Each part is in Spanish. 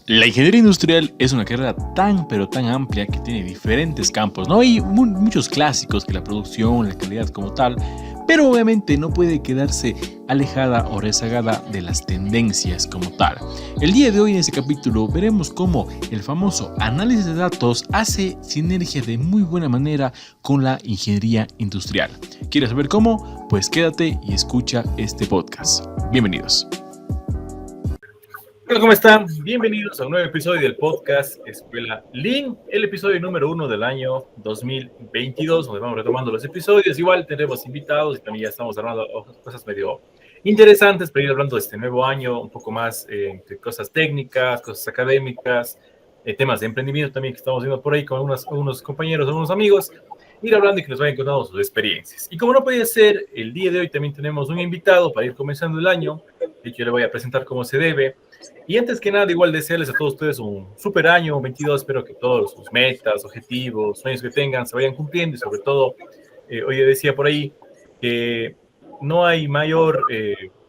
La ingeniería industrial es una carrera tan pero tan amplia que tiene diferentes campos, ¿no? Hay muchos clásicos que la producción, la calidad como tal, pero obviamente no puede quedarse alejada o rezagada de las tendencias como tal. El día de hoy en este capítulo veremos cómo el famoso análisis de datos hace sinergia de muy buena manera con la ingeniería industrial. ¿Quieres saber cómo? Pues quédate y escucha este podcast. Bienvenidos. Hola, ¿cómo están? Bienvenidos a un nuevo episodio del podcast Escuela Lean, el episodio número 1 del año 2022, donde vamos retomando los episodios. Igual tendremos invitados y también ya estamos hablando de cosas medio interesantes para ir hablando de este nuevo año, un poco más de cosas técnicas, cosas académicas, temas de emprendimiento también que estamos viendo por ahí con unos compañeros, unos amigos, ir hablando y que nos vayan contando sus experiencias. Y como no podía ser, el día de hoy también tenemos un invitado para ir comenzando el año, y que yo le voy a presentar como se debe. Y antes que nada, igual desearles a todos ustedes un super año 22. Espero que todos sus metas, objetivos, sueños que tengan se vayan cumpliendo. Y sobre todo, hoy decía por ahí que no hay mayor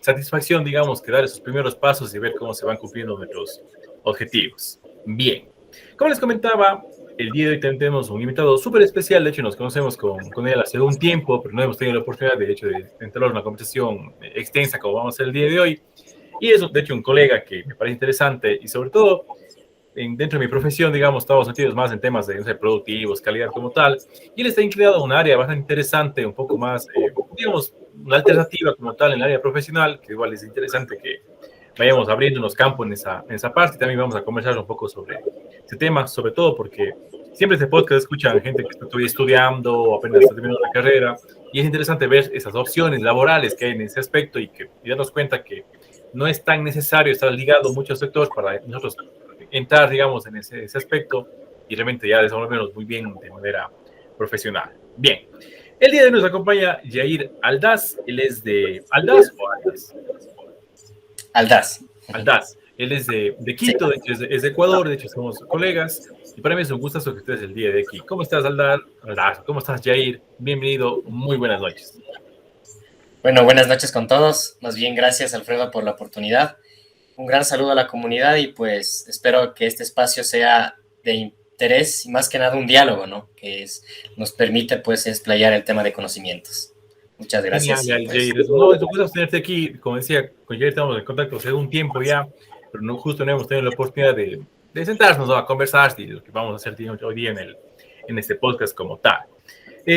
satisfacción, digamos, que dar esos primeros pasos y ver cómo se van cumpliendo nuestros objetivos. Bien, como les comentaba, el día de hoy tenemos un invitado súper especial. De hecho, nos conocemos con él hace un tiempo, pero no hemos tenido la oportunidad, de hecho, de entrar en una conversación extensa como vamos a hacer el día de hoy. Y es, de hecho, un colega que me parece interesante y sobre todo, dentro de mi profesión, digamos, estamos metidos más en temas de, no sé, productivos, calidad como tal, y él está inclinado a un área bastante interesante, un poco más, digamos, una alternativa como tal en el área profesional, que igual es interesante que vayamos abriéndonos campo en esa parte. También vamos a conversar un poco sobre ese tema, sobre todo porque siempre este podcast escuchan gente que está todavía estudiando o apenas está terminando la carrera, y es interesante ver esas opciones laborales que hay en ese aspecto y darnos cuenta que no es tan necesario estar ligado a muchos sectores para nosotros entrar, digamos, en ese aspecto y realmente ya desenvolvernos muy bien de manera profesional. Bien, el día de hoy nos acompaña Jair Aldaz. Él es de Aldaz o Aldaz. Aldaz. Aldaz. Él es de Quito, sí. De hecho es de Ecuador, de hecho somos colegas. Y para mí es un gustazo que estés el día de aquí. ¿Cómo estás, Aldaz? ¿Cómo estás, Jair? Bienvenido, muy buenas noches. Bueno, buenas noches con todos. Más bien, gracias, Alfredo, por la oportunidad. Un gran saludo a la comunidad y pues espero que este espacio sea de interés y más que nada un diálogo, ¿no? Nos permite pues explayar el tema de conocimientos. Muchas gracias. Genial, Jair. No, es un gusto tenerte aquí. Como decía, con Jair estamos en contacto hace un tiempo ya, pero justo no hemos tenido la oportunidad de sentarnos, ¿no?, a conversar y lo que vamos a hacer hoy día en este podcast como tal.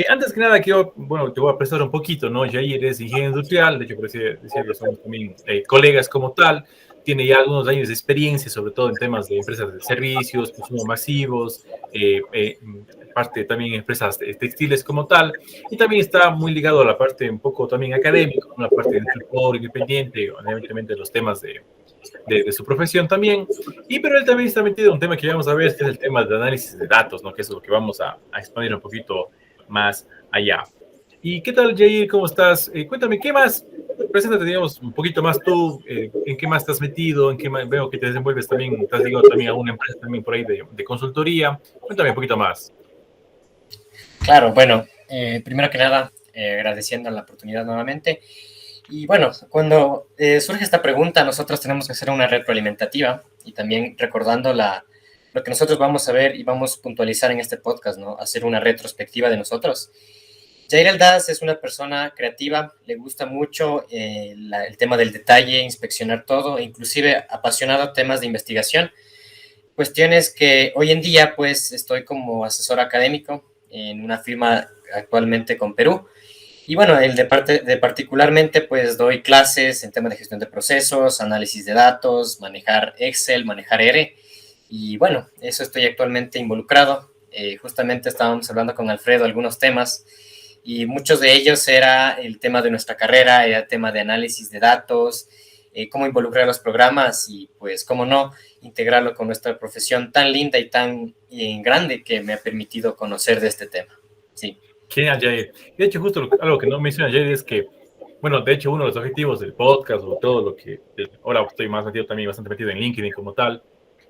Antes que nada, te voy a prestar un poquito, ¿no? Jair es ingeniero industrial, de hecho, por decirlo, somos también colegas como tal. Tiene ya algunos años de experiencia, sobre todo en temas de empresas de servicios, consumo masivos, parte también en empresas textiles como tal, y también está muy ligado a la parte un poco también académica, una parte de instructor independiente, evidentemente los temas de su profesión también, pero él también está metido en un tema que vamos a ver, que es el tema de análisis de datos, ¿no? Que es lo que vamos a expandir un poquito más allá. ¿Y qué tal, Jair? ¿Cómo estás? Cuéntame, ¿qué más? Preséntate, digamos, un poquito más tú, en qué más estás metido, en qué más veo que te desenvuelves también, estás ligado también a una empresa también por ahí de consultoría. Cuéntame un poquito más. Claro, bueno, primero que nada, agradeciendo la oportunidad nuevamente. Y bueno, cuando surge esta pregunta, nosotros tenemos que hacer una retroalimentativa y también recordando lo que nosotros vamos a ver y vamos a puntualizar en este podcast, ¿no? Hacer una retrospectiva de nosotros. Jair Aldaz es una persona creativa, le gusta mucho el tema del detalle, inspeccionar todo, inclusive apasionado a temas de investigación. Cuestiones que hoy en día, pues, estoy como asesor académico en una firma actualmente con Perú. Y bueno, particularmente, pues, doy clases en temas de gestión de procesos, análisis de datos, manejar Excel, manejar R. Y bueno, eso estoy actualmente involucrado. Justamente estábamos hablando con Alfredo algunos temas y muchos de ellos era el tema de nuestra carrera, era el tema de análisis de datos, cómo involucrar los programas y pues cómo no integrarlo con nuestra profesión tan linda y tan grande que me ha permitido conocer de este tema. Sí. Genial, Jair. De hecho, justo algo que no menciona Jair es que, bueno, de hecho, uno de los objetivos del podcast o todo lo que ahora estoy más metido también, bastante metido en LinkedIn como tal,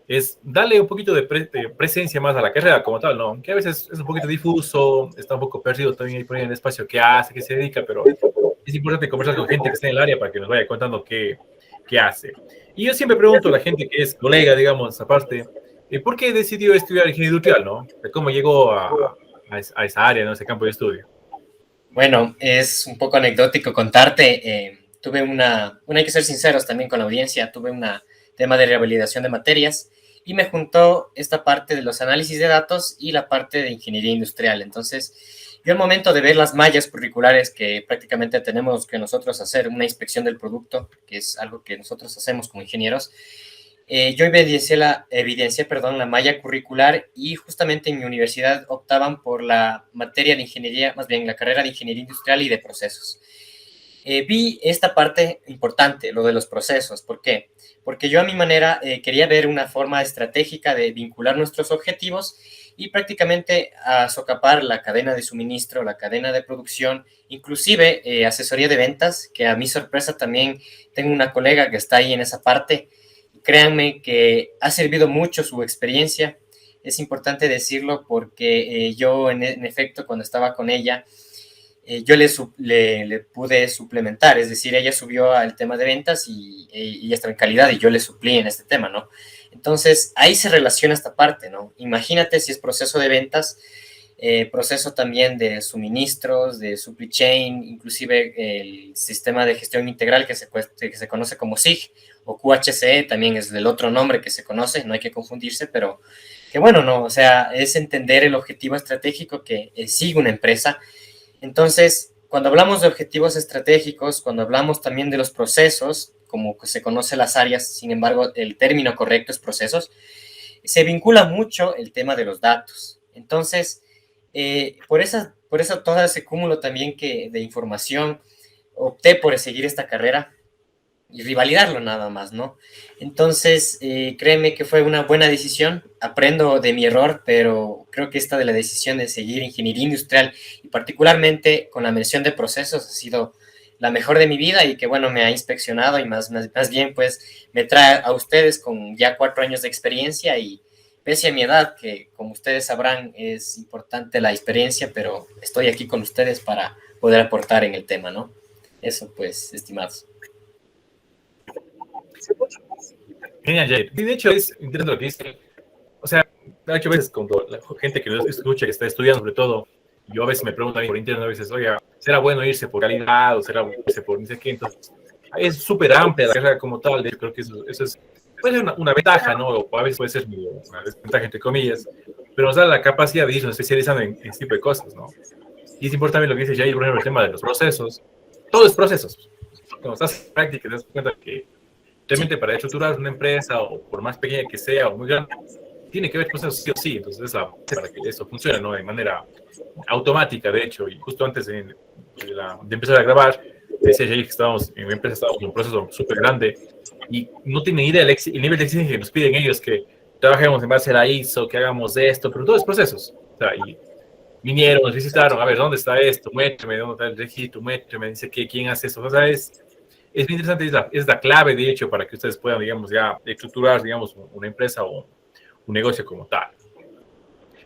es darle un poquito de presencia más a la carrera como tal, ¿no? Que a veces es un poquito difuso, está un poco perdido también ahí por ahí en el espacio que hace, que se dedica, pero es importante conversar con gente que esté en el área para que nos vaya contando qué hace. Y yo siempre pregunto a la gente que es colega, digamos, aparte, ¿por qué decidió estudiar ingeniería industrial, no? ¿Cómo llegó a esa área, ¿no? Ese campo de estudio. Bueno, es un poco anecdótico contarte. Tuve hay que ser sinceros también con la audiencia, tuve un tema de revalidación de materias y me juntó esta parte de los análisis de datos y la parte de ingeniería industrial. Entonces, yo al momento de ver las mallas curriculares que prácticamente tenemos que nosotros hacer una inspección del producto, que es algo que nosotros hacemos como ingenieros, yo evidencié la malla curricular y justamente en mi universidad optaban por la materia de ingeniería, más bien la carrera de ingeniería industrial y de procesos. Vi esta parte importante, lo de los procesos. ¿Por qué? Porque yo a mi manera quería ver una forma estratégica de vincular nuestros objetivos y prácticamente a socapar la cadena de suministro, la cadena de producción, inclusive asesoría de ventas, que a mi sorpresa también tengo una colega que está ahí en esa parte. Créanme que ha servido mucho su experiencia. Es importante decirlo porque yo, en efecto, cuando estaba con ella, yo le pude suplementar, es decir, ella subió al tema de ventas y estaba en calidad y yo le suplí en este tema, ¿no? Entonces, ahí se relaciona esta parte, ¿no? Imagínate si es proceso de ventas, proceso también de suministros, de supply chain, inclusive el sistema de gestión integral que se conoce como SIG o QHCE, también es el otro nombre que se conoce, no hay que confundirse, pero que bueno, ¿no? O sea, es entender el objetivo estratégico que sigue una empresa. Entonces, cuando hablamos de objetivos estratégicos, cuando hablamos también de los procesos, como se conoce las áreas, sin embargo, el término correcto es procesos, se vincula mucho el tema de los datos. Entonces, por eso todo ese cúmulo también de información, opté por seguir esta carrera y rivalidarlo nada más, ¿no? Entonces, créeme que fue una buena decisión, aprendo de mi error, pero creo que esta de la decisión de seguir ingeniería industrial y particularmente con la mención de procesos ha sido la mejor de mi vida y que, bueno, me ha inspeccionado y más bien, pues, me trae a ustedes con ya 4 años de experiencia y pese a mi edad, que como ustedes sabrán es importante la experiencia, pero estoy aquí con ustedes para poder aportar en el tema, ¿no? Eso, pues, estimados. Genial, Jair. Y de hecho es interesante lo que dice. O sea, hay que veces cuando la gente que nos escucha, que está estudiando sobre todo, yo a veces me pregunto a mí por internet, a veces, oiga, ¿será bueno irse por calidad o será bueno irse por no sé qué? Entonces, es súper amplia la carrera como tal. De hecho, creo que eso es, puede ser una ventaja, ¿no? O a veces puede ser una desventaja, entre comillas, pero nos da la capacidad de irnos especializando en este tipo de cosas, ¿no? Y es importante lo que dice Jair, por ejemplo, el tema de los procesos. Todo es procesos. Cuando estás en práctica, te das cuenta que realmente para estructurar una empresa, o por más pequeña que sea, o muy grande, tiene que ver procesos sí o sí. Entonces, es la base para que eso funcione, ¿no? De manera automática, de hecho. Y justo antes de empezar a grabar, decía Jay que en una empresa, estábamos en un proceso súper grande y no tienen idea del el nivel de exigencia que nos piden ellos, que trabajemos en base a la ISO, que hagamos esto, pero todo es procesos. O sea, y vinieron, nos visitaron, a ver, ¿dónde está esto? Muéstrame, ¿dónde está el registro? Muéstrame, dice que quién hace eso. O sea, es muy interesante, es la clave, de hecho, para que ustedes puedan, digamos, ya estructurar, digamos, una empresa o un negocio como tal.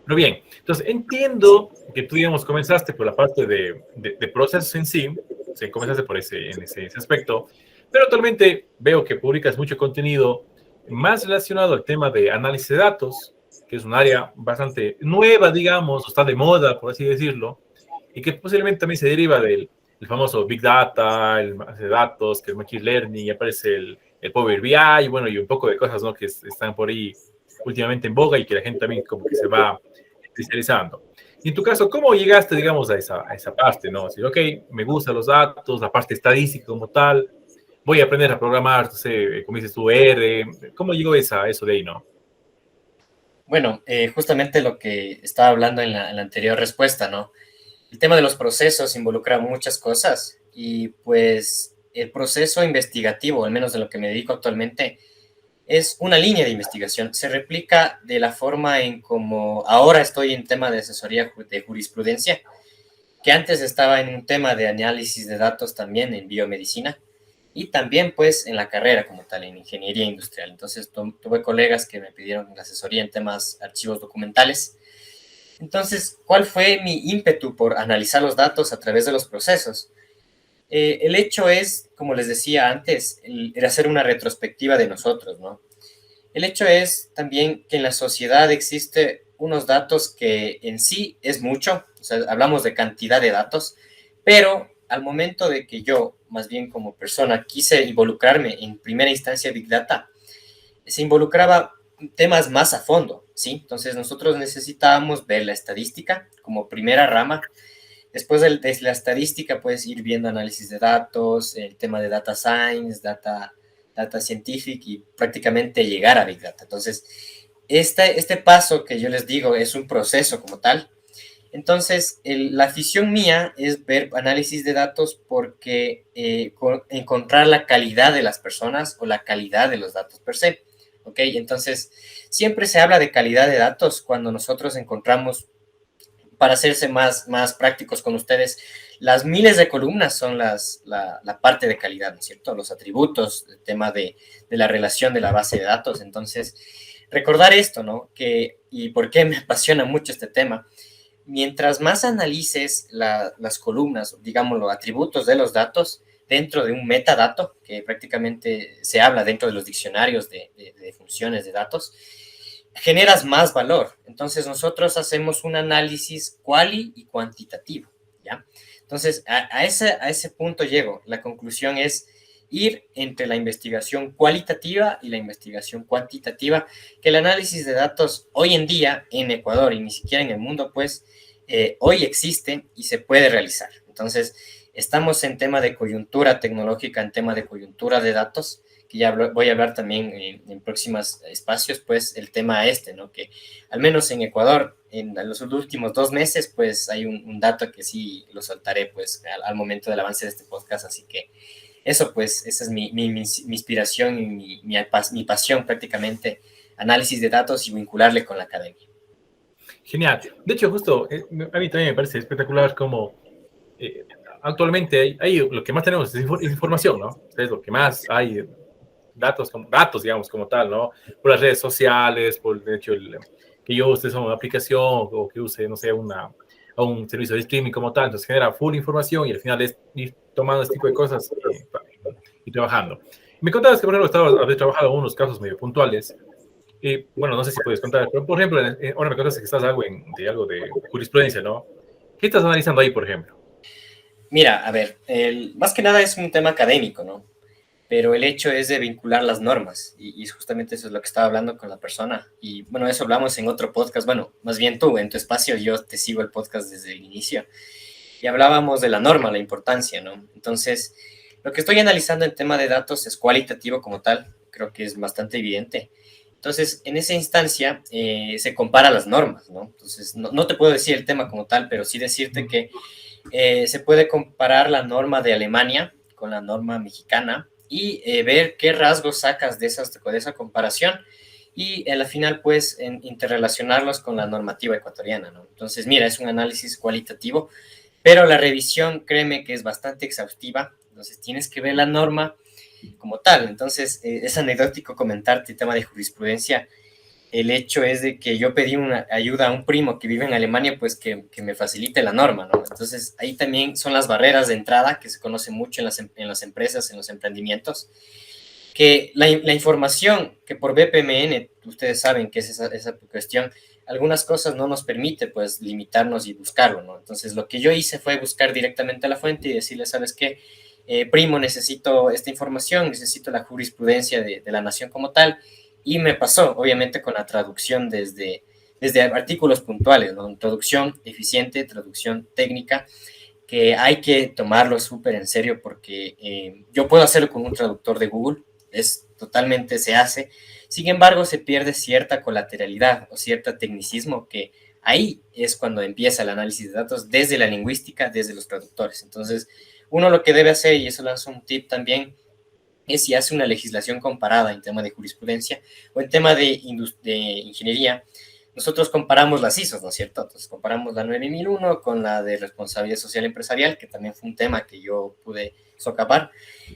Pero bien, entonces entiendo que tú, digamos, comenzaste por la parte de procesos en sí, o sea, comenzaste por en ese aspecto, pero actualmente veo que publicas mucho contenido más relacionado al tema de análisis de datos, que es un área bastante nueva, digamos, o está de moda, por así decirlo, y que posiblemente también se deriva del famoso Big Data, el de datos, que el Machine Learning, y aparece el Power BI, y bueno, y un poco de cosas, ¿no? Que están por ahí últimamente en boga y que la gente también como que se va especializando. Y en tu caso, ¿cómo llegaste, digamos, a esa parte, ¿no? Decir, ok, me gustan los datos, la parte estadística como tal, voy a aprender a programar, no sé, como dices tú, R. ¿Cómo llegó eso de ahí, no? Bueno, justamente lo que estaba hablando en la anterior respuesta, ¿no? El tema de los procesos involucra muchas cosas y pues el proceso investigativo, al menos de lo que me dedico actualmente, es una línea de investigación. Se replica de la forma en como ahora estoy en tema de asesoría de jurisprudencia, que antes estaba en un tema de análisis de datos también en biomedicina y también pues en la carrera como tal, en ingeniería industrial. Entonces tuve colegas que me pidieron la asesoría en temas archivos documentales. Entonces, ¿cuál fue mi ímpetu por analizar los datos a través de los procesos? El hecho es, como les decía antes, el hacer una retrospectiva de nosotros, ¿no? El hecho es también que en la sociedad existe unos datos que en sí es mucho, o sea, hablamos de cantidad de datos, pero al momento de que yo, más bien como persona, quise involucrarme en primera instancia Big Data, se involucraba temas más a fondo, ¿sí? Entonces nosotros necesitábamos ver la estadística como primera rama. Después de la estadística puedes ir viendo análisis de datos, el tema de data science, data scientific y prácticamente llegar a Big Data. Entonces, este paso que yo les digo es un proceso como tal. Entonces, la afición mía es ver análisis de datos porque encontrar la calidad de las personas o la calidad de los datos per se. ¿Ok? Entonces, siempre se habla de calidad de datos cuando nosotros encontramos, para hacerse más prácticos con ustedes, las miles de columnas son la parte de calidad, ¿no es cierto? Los atributos, el tema de la relación de la base de datos. Entonces, recordar esto, ¿no? Y por qué me apasiona mucho este tema. Mientras más analices las columnas, digamos, los atributos de los datos dentro de un metadato, que prácticamente se habla dentro de los diccionarios de funciones de datos, generas más valor. Entonces nosotros hacemos un análisis quali y cuantitativo, ¿ya? Entonces a ese punto llego. La conclusión es ir entre la investigación cualitativa y la investigación cuantitativa, que el análisis de datos hoy en día en Ecuador y ni siquiera en el mundo, pues hoy existe y se puede realizar. Entonces estamos en tema de coyuntura tecnológica, en tema de coyuntura de datos, que ya voy a hablar también en próximos espacios, pues el tema ¿no? Que al menos en Ecuador, en los últimos 2 meses, pues hay un dato que sí lo soltaré, pues al momento del avance de este podcast, así que eso, pues, esa es mi inspiración y mi pasión prácticamente, análisis de datos y vincularle con la academia. Genial. De hecho, justo, a mí también me parece espectacular cómo actualmente hay lo que más tenemos es información, ¿no? Es lo que más hay, datos, digamos, como tal, ¿no? Por las redes sociales, por de hecho que yo use una aplicación o que use, no sé, un servicio de streaming como tal, entonces genera full información y al final es ir tomando este tipo de cosas y trabajando. Me contabas que, por ejemplo, habías trabajado en unos casos medio puntuales. Bueno, no sé si puedes contar, pero por ejemplo, ahora me contaste que estás algo de jurisprudencia, ¿no? ¿Qué estás analizando ahí, por ejemplo? Mira, a ver, más que nada es un tema académico, ¿no? Pero el hecho es de vincular las normas y justamente eso es lo que estaba hablando con la persona. Y bueno, eso hablamos en otro podcast, bueno, más bien tú, en tu espacio, yo te sigo el podcast desde el inicio. Y hablábamos de la norma, la importancia, ¿no? Entonces, lo que estoy analizando en tema de datos es cualitativo como tal, creo que es bastante evidente. Entonces, en esa instancia se compara las normas, ¿no? Entonces, no te puedo decir el tema como tal, pero sí decirte que se puede comparar la norma de Alemania con la norma mexicana y ver qué rasgos sacas de esa comparación y al final, pues, interrelacionarlos con la normativa ecuatoriana, ¿no? Entonces, mira, es un análisis cualitativo, pero la revisión, créeme que es bastante exhaustiva, entonces tienes que ver la norma como tal. Entonces, es anecdótico comentarte el tema de jurisprudencia. El hecho es de que yo pedí una ayuda a un primo que vive en Alemania, pues que me facilite la norma, ¿no? Entonces, ahí también son las barreras de entrada que se conocen mucho en las empresas, en los emprendimientos, que la información que por BPMN, ustedes saben que es esa cuestión, algunas cosas no nos permite, pues, limitarnos y buscarlo, ¿no? Entonces, lo que yo hice fue buscar directamente a la fuente y decirle, ¿sabes qué? Primo, necesito esta información, necesito la jurisprudencia de la nación como tal, y me pasó, obviamente, con la traducción desde artículos puntuales, ¿no? Traducción eficiente, traducción técnica, que hay que tomarlo súper en serio porque yo puedo hacerlo con un traductor de Google, se hace, sin embargo, se pierde cierta colateralidad o cierto tecnicismo que ahí es cuando empieza el análisis de datos desde la lingüística, desde los traductores. Entonces, uno lo que debe hacer, y eso lanzo un tip también, es si hace una legislación comparada en tema de jurisprudencia o en tema de ingeniería, nosotros comparamos las ISOs, ¿no es cierto? Entonces comparamos la 9001 con la de responsabilidad social empresarial, que también fue un tema que yo pude socapar.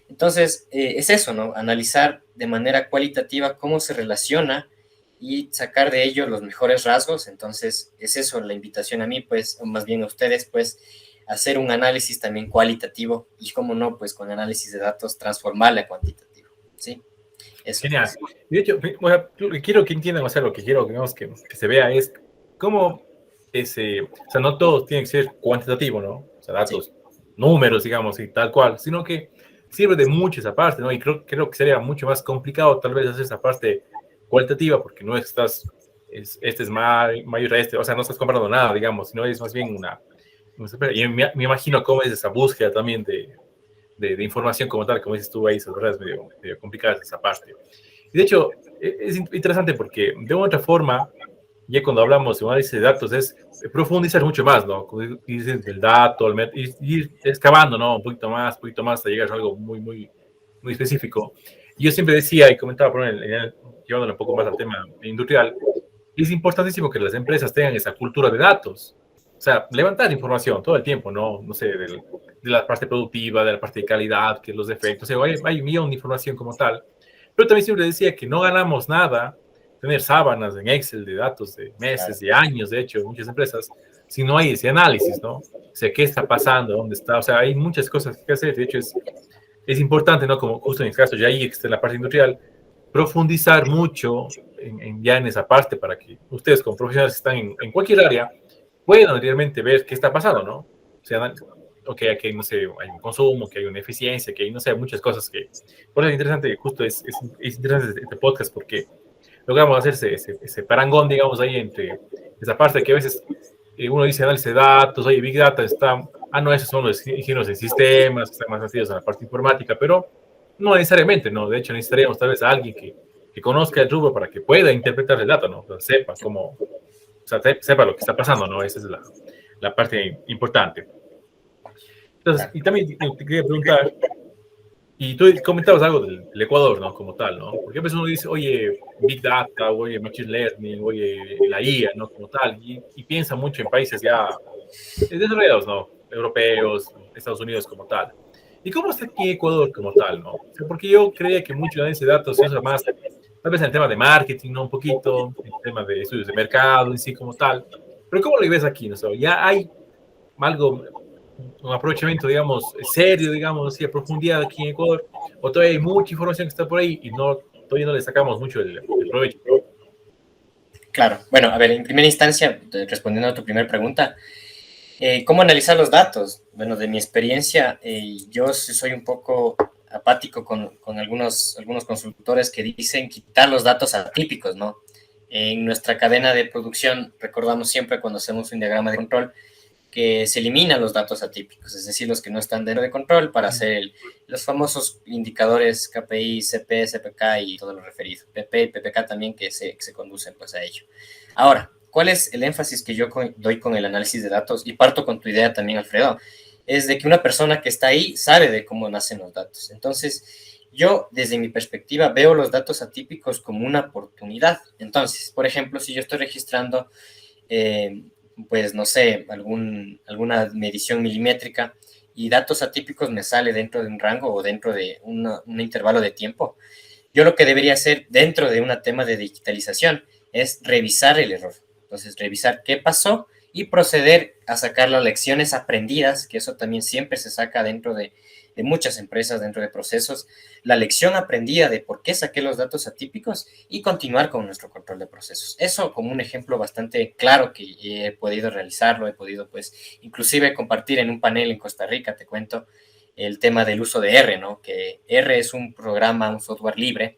Entonces, es eso, ¿no? Analizar de manera cualitativa cómo se relaciona y sacar de ello los mejores rasgos. Entonces, es eso la invitación a mí, pues, o más bien a ustedes, pues, hacer un análisis también cualitativo y, como no, pues con análisis de datos transformarle a cuantitativo, ¿sí? Eso. Genial. De hecho, lo que quiero que entiendan, o sea, lo que quiero digamos, que se vea es cómo ese, o sea, no todo tiene que ser cuantitativo, ¿no? O sea, datos, sí, números, digamos, y tal cual, sino que sirve de mucho esa parte, ¿no? Y creo que sería mucho más complicado tal vez hacer esa parte cualitativa, porque no estás, este es mayor a este, o sea, no estás comparando nada, digamos, sino es más bien y me imagino cómo es esa búsqueda también de información como tal, como dices tú ahí, es verdad, es medio complicada esa parte. Y de hecho, es interesante porque de otra forma, ya cuando hablamos de análisis de datos, es profundizar mucho más, ¿no? Ir del dato, ir excavando, ¿no? Un poquito más, hasta llegar a algo muy específico. Y yo siempre decía y comentaba, llevándolo un poco más al tema industrial, es importantísimo que las empresas tengan esa cultura de datos. O sea, levantar información todo el tiempo, no sé, de la parte productiva, de la parte de calidad, que los defectos, o sea, hay un millón de información como tal. Pero también siempre decía que no ganamos nada tener sábanas en Excel de datos de meses, de años, de hecho, en muchas empresas, si no hay ese análisis, ¿no? O sea, ¿qué está pasando? ¿Dónde está? O sea, hay muchas cosas que hacer. De hecho, es importante, ¿no? Como justo en el caso, ya ahí está la parte industrial, profundizar mucho ya en esa parte para que ustedes como profesionales que están en cualquier área puedan realmente ver qué está pasando, ¿no? O sea, ok, aquí, no sé, hay un consumo, que hay una eficiencia, que hay, no sé, muchas cosas que... Por eso es interesante, justo es interesante este podcast porque logramos hacer ese parangón, digamos, ahí entre esa parte que a veces uno dice análisis de datos, oye, Big Data está... no, esos son los ingenieros en sistemas, que están más metidos en la parte informática, pero no necesariamente, ¿no? De hecho, necesitaríamos tal vez a alguien que conozca el rubro para que pueda interpretar el dato, ¿no? O sea, sepa cómo... O sea, sepa lo que está pasando, ¿no? Esa es la parte importante. Entonces, y también te quería preguntar, y tú comentabas algo del Ecuador, ¿no? Como tal, ¿no? Porque a veces uno dice, oye, Big Data, oye, Machine Learning, oye, la IA, ¿no? Como tal, y piensa mucho en países ya desarrollados, ¿no? Europeos, Estados Unidos como tal. ¿Y cómo está aquí Ecuador como tal, ¿no? O sea, porque yo creía que mucho de ese dato se usa más, tal vez en el tema de marketing, ¿no? Un poquito, en el tema de estudios de mercado en sí como tal. Pero ¿cómo lo ves aquí, no? O sea, ya hay algo, un aprovechamiento, digamos, serio, digamos, así, a profundidad aquí en Ecuador, o todavía hay mucha información que está por ahí y todavía no le sacamos mucho el provecho. Claro, bueno, a ver, en primera instancia, respondiendo a tu primera pregunta, ¿cómo analizar los datos? Bueno, de mi experiencia, yo soy un poco apático con algunos consultores que dicen quitar los datos atípicos, ¿no? En nuestra cadena de producción, recordamos siempre cuando hacemos un diagrama de control, que se eliminan los datos atípicos, es decir, los que no están dentro de control para hacer los famosos indicadores KPI, CP, CPK y todo lo referido, PP y PPK también que se conducen pues a ello. Ahora, ¿cuál es el énfasis que yo doy con el análisis de datos? Y parto con tu idea también, Alfredo, es de que una persona que está ahí sabe de cómo nacen los datos. Entonces, yo desde mi perspectiva veo los datos atípicos como una oportunidad. Entonces, por ejemplo, si yo estoy registrando pues no sé, alguna medición milimétrica y datos atípicos me sale dentro de un rango o dentro de un intervalo de tiempo, yo lo que debería hacer dentro de un tema de digitalización es revisar el error. Entonces, revisar qué pasó y proceder a sacar las lecciones aprendidas, que eso también siempre se saca dentro de muchas empresas, dentro de procesos, la lección aprendida de por qué saqué los datos atípicos y continuar con nuestro control de procesos. Eso como un ejemplo bastante claro que he podido realizarlo, he podido pues inclusive compartir en un panel en Costa Rica, te cuento, el tema del uso de R, ¿no? Que R es un programa, un software libre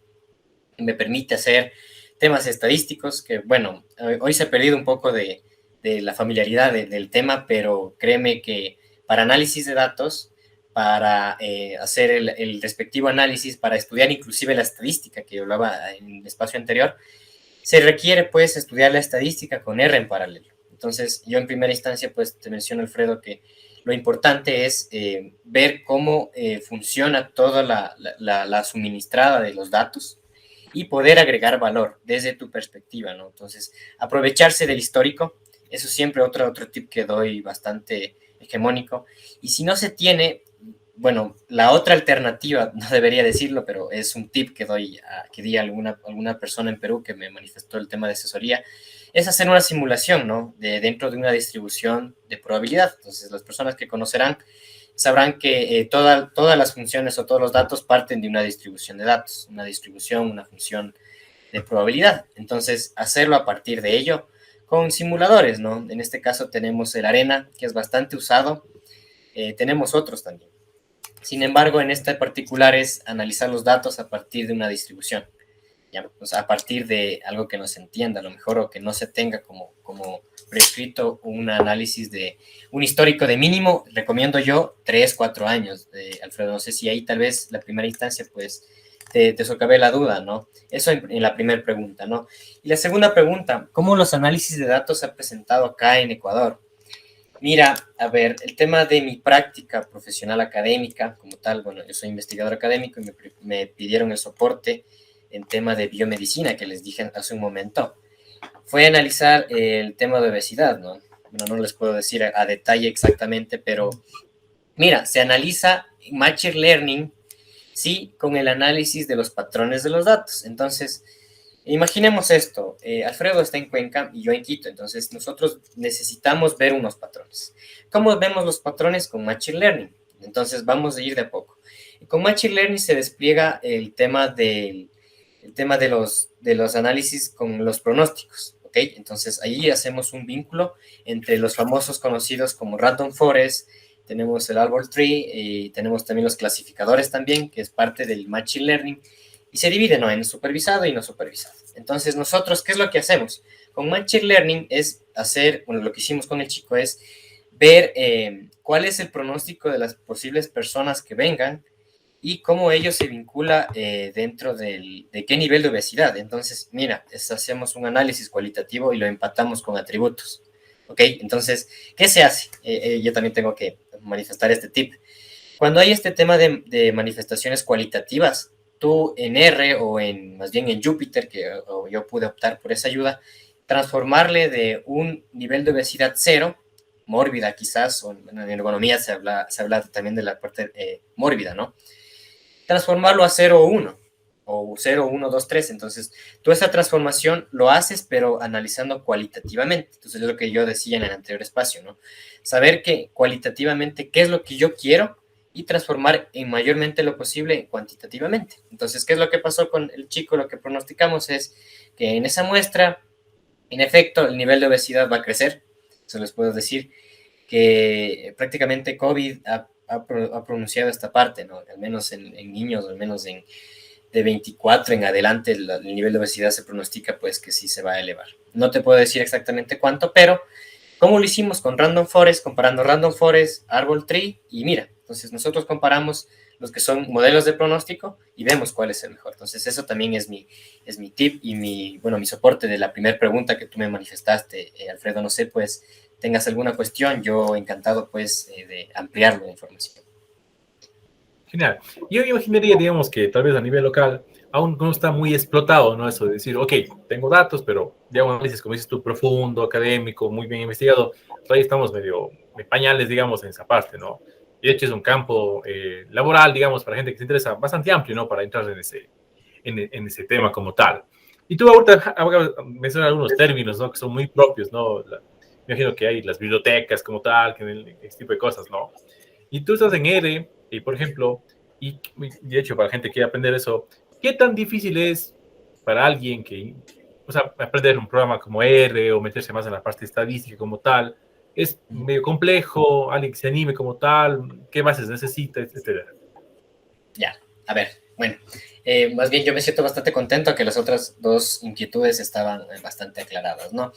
que me permite hacer temas estadísticos que, bueno, hoy se ha perdido un poco de la familiaridad del tema, pero créeme que para análisis de datos, para hacer el respectivo análisis, para estudiar inclusive la estadística que yo hablaba en el espacio anterior, se requiere pues estudiar la estadística con R en paralelo. Entonces, yo en primera instancia pues te menciono, Alfredo, que lo importante es ver cómo funciona toda la suministrada de los datos y poder agregar valor desde tu perspectiva, ¿no? Entonces, aprovecharse del histórico, eso siempre otro tip que doy bastante hegemónico. Y si no se tiene, bueno, la otra alternativa, no debería decirlo, pero es un tip que di a alguna persona en Perú que me manifestó el tema de asesoría, es hacer una simulación, ¿no? Dentro de una distribución de probabilidad. Entonces, las personas que conocerán sabrán que todas las funciones o todos los datos parten de una distribución de datos, una distribución, una función de probabilidad. Entonces, hacerlo a partir de ello con simuladores, ¿no? En este caso tenemos el ARENA, que es bastante usado. Tenemos otros también. Sin embargo, en este particular es analizar los datos a partir de una distribución, ¿ya? O sea, a partir de algo que no se entienda a lo mejor o que no se tenga como prescrito un análisis de un histórico de mínimo, recomiendo yo 3, 4 años, Alfredo. No sé si ahí tal vez la primera instancia pues te socave la duda, ¿no? Eso en la primera pregunta, ¿no? Y la segunda pregunta, ¿cómo los análisis de datos se han presentado acá en Ecuador? Mira, a ver, el tema de mi práctica profesional académica, como tal, bueno, yo soy investigador académico y me pidieron el soporte en tema de biomedicina, que les dije hace un momento. Fue analizar el tema de obesidad, ¿no? Bueno, no les puedo decir a detalle exactamente, pero mira, se analiza Machine Learning, sí, con el análisis de los patrones de los datos. Entonces, imaginemos esto, Alfredo está en Cuenca y yo en Quito, entonces nosotros necesitamos ver unos patrones. ¿Cómo vemos los patrones? Con Machine Learning. Entonces vamos a ir de a poco. Con Machine Learning se despliega el tema de los análisis con los pronósticos, ¿ok? Entonces ahí hacemos un vínculo entre los famosos conocidos como Random Forest, tenemos el Árbol Tree y tenemos también los clasificadores también, que es parte del Machine Learning. Y se divide, ¿no? En supervisado y no supervisado. Entonces, nosotros, ¿qué es lo que hacemos? Con Machine Learning es hacer, bueno, lo que hicimos con el chico es ver cuál es el pronóstico de las posibles personas que vengan y cómo ello se vincula dentro de qué nivel de obesidad. Entonces, mira, hacemos un análisis cualitativo y lo empatamos con atributos. ¿Ok? Entonces, ¿qué se hace? Yo también tengo que manifestar este tip. Cuando hay este tema de manifestaciones cualitativas, tú en R o más bien en Jupyter, que yo pude optar por esa ayuda, transformarle de un nivel de obesidad 0, mórbida quizás, o en ergonomía se habla también de la parte mórbida, ¿no? Transformarlo a 0 o 1, o 0, 1, 2, 3. Entonces, tú esa transformación lo haces, pero analizando cualitativamente. Entonces, es lo que yo decía en el anterior espacio, ¿no? Saber que cualitativamente qué es lo que yo quiero y transformar en mayormente lo posible cuantitativamente. Entonces, ¿qué es lo que pasó con el chico? Lo que pronosticamos es que en esa muestra, en efecto, el nivel de obesidad va a crecer. Eso les puedo decir que prácticamente COVID ha pronunciado esta parte, ¿no? Al menos en niños, al menos de 24 en adelante, el nivel de obesidad se pronostica pues que sí se va a elevar. No te puedo decir exactamente cuánto, pero ¿cómo lo hicimos con Random Forest? Comparando Random Forest, Árbol Tree, y mira, entonces nosotros comparamos los que son modelos de pronóstico y vemos cuál es el mejor. Entonces eso también es mi tip y mi soporte de la primera pregunta que tú me manifestaste, Alfredo. No sé, pues, tengas alguna cuestión, yo encantado pues de ampliarlo la información. Genial. Yo imaginaría, digamos, que tal vez a nivel local aún no está muy explotado, ¿no? Eso de decir, ok, tengo datos, pero digamos, análisis, como dices tú, profundo, académico, muy bien investigado. Todavía estamos medio de pañales, digamos, en esa parte, ¿no? Y de hecho es un campo laboral, digamos, para gente que se interesa bastante amplio, ¿no? Para entrar en ese tema como tal. Y tú ahorita mencionas algunos términos, ¿no? Que son muy propios, ¿no? Me imagino que hay las bibliotecas como tal, que este tipo de cosas, ¿no? Y tú estás en R, y por ejemplo, y de hecho para gente que quiere aprender eso, ¿qué tan difícil es para alguien que, o sea, aprender un programa como R o meterse más en la parte estadística como tal? ¿Es medio complejo? ¿Alguien que se anime como tal? ¿Qué bases necesita? Etcétera. Ya, a ver, bueno, más bien yo me siento bastante contento que las otras dos inquietudes estaban bastante aclaradas, ¿no?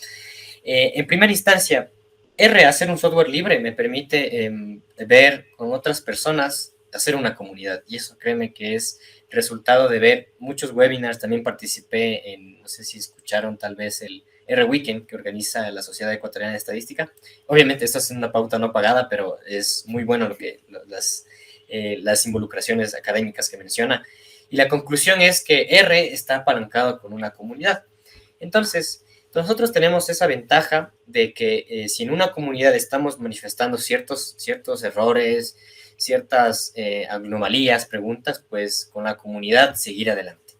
En primera instancia, R, hacer un software libre, me permite ver con otras personas, hacer una comunidad. Y eso créeme que es resultado de ver muchos webinars. También participé en, no sé si escucharon tal vez el R Weekend que organiza la Sociedad Ecuatoriana de Estadística. Obviamente esto es una pauta no pagada, pero es muy bueno las involucraciones académicas que menciona. Y la conclusión es que R está apalancado con una comunidad. Entonces, nosotros tenemos esa ventaja de que si en una comunidad estamos manifestando ciertos errores, ciertas anomalías, preguntas, pues con la comunidad seguir adelante.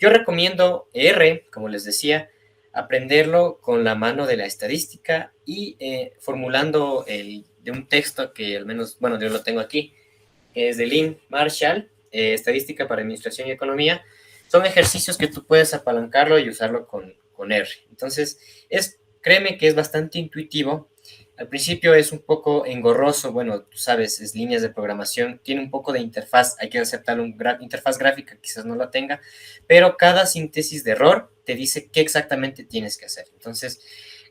Yo recomiendo R, como les decía, aprenderlo con la mano de la estadística y formulando de un texto que al menos, bueno, yo lo tengo aquí, que es de Lynn Marshall, Estadística para Administración y Economía. Son ejercicios que tú puedes apalancarlo y usarlo con R. Entonces, créeme que es bastante intuitivo. Al principio es un poco engorroso, bueno, tú sabes, es líneas de programación, tiene un poco de interfaz, hay que aceptar una interfaz gráfica, quizás no la tenga, pero cada síntesis de error te dice qué exactamente tienes que hacer. Entonces,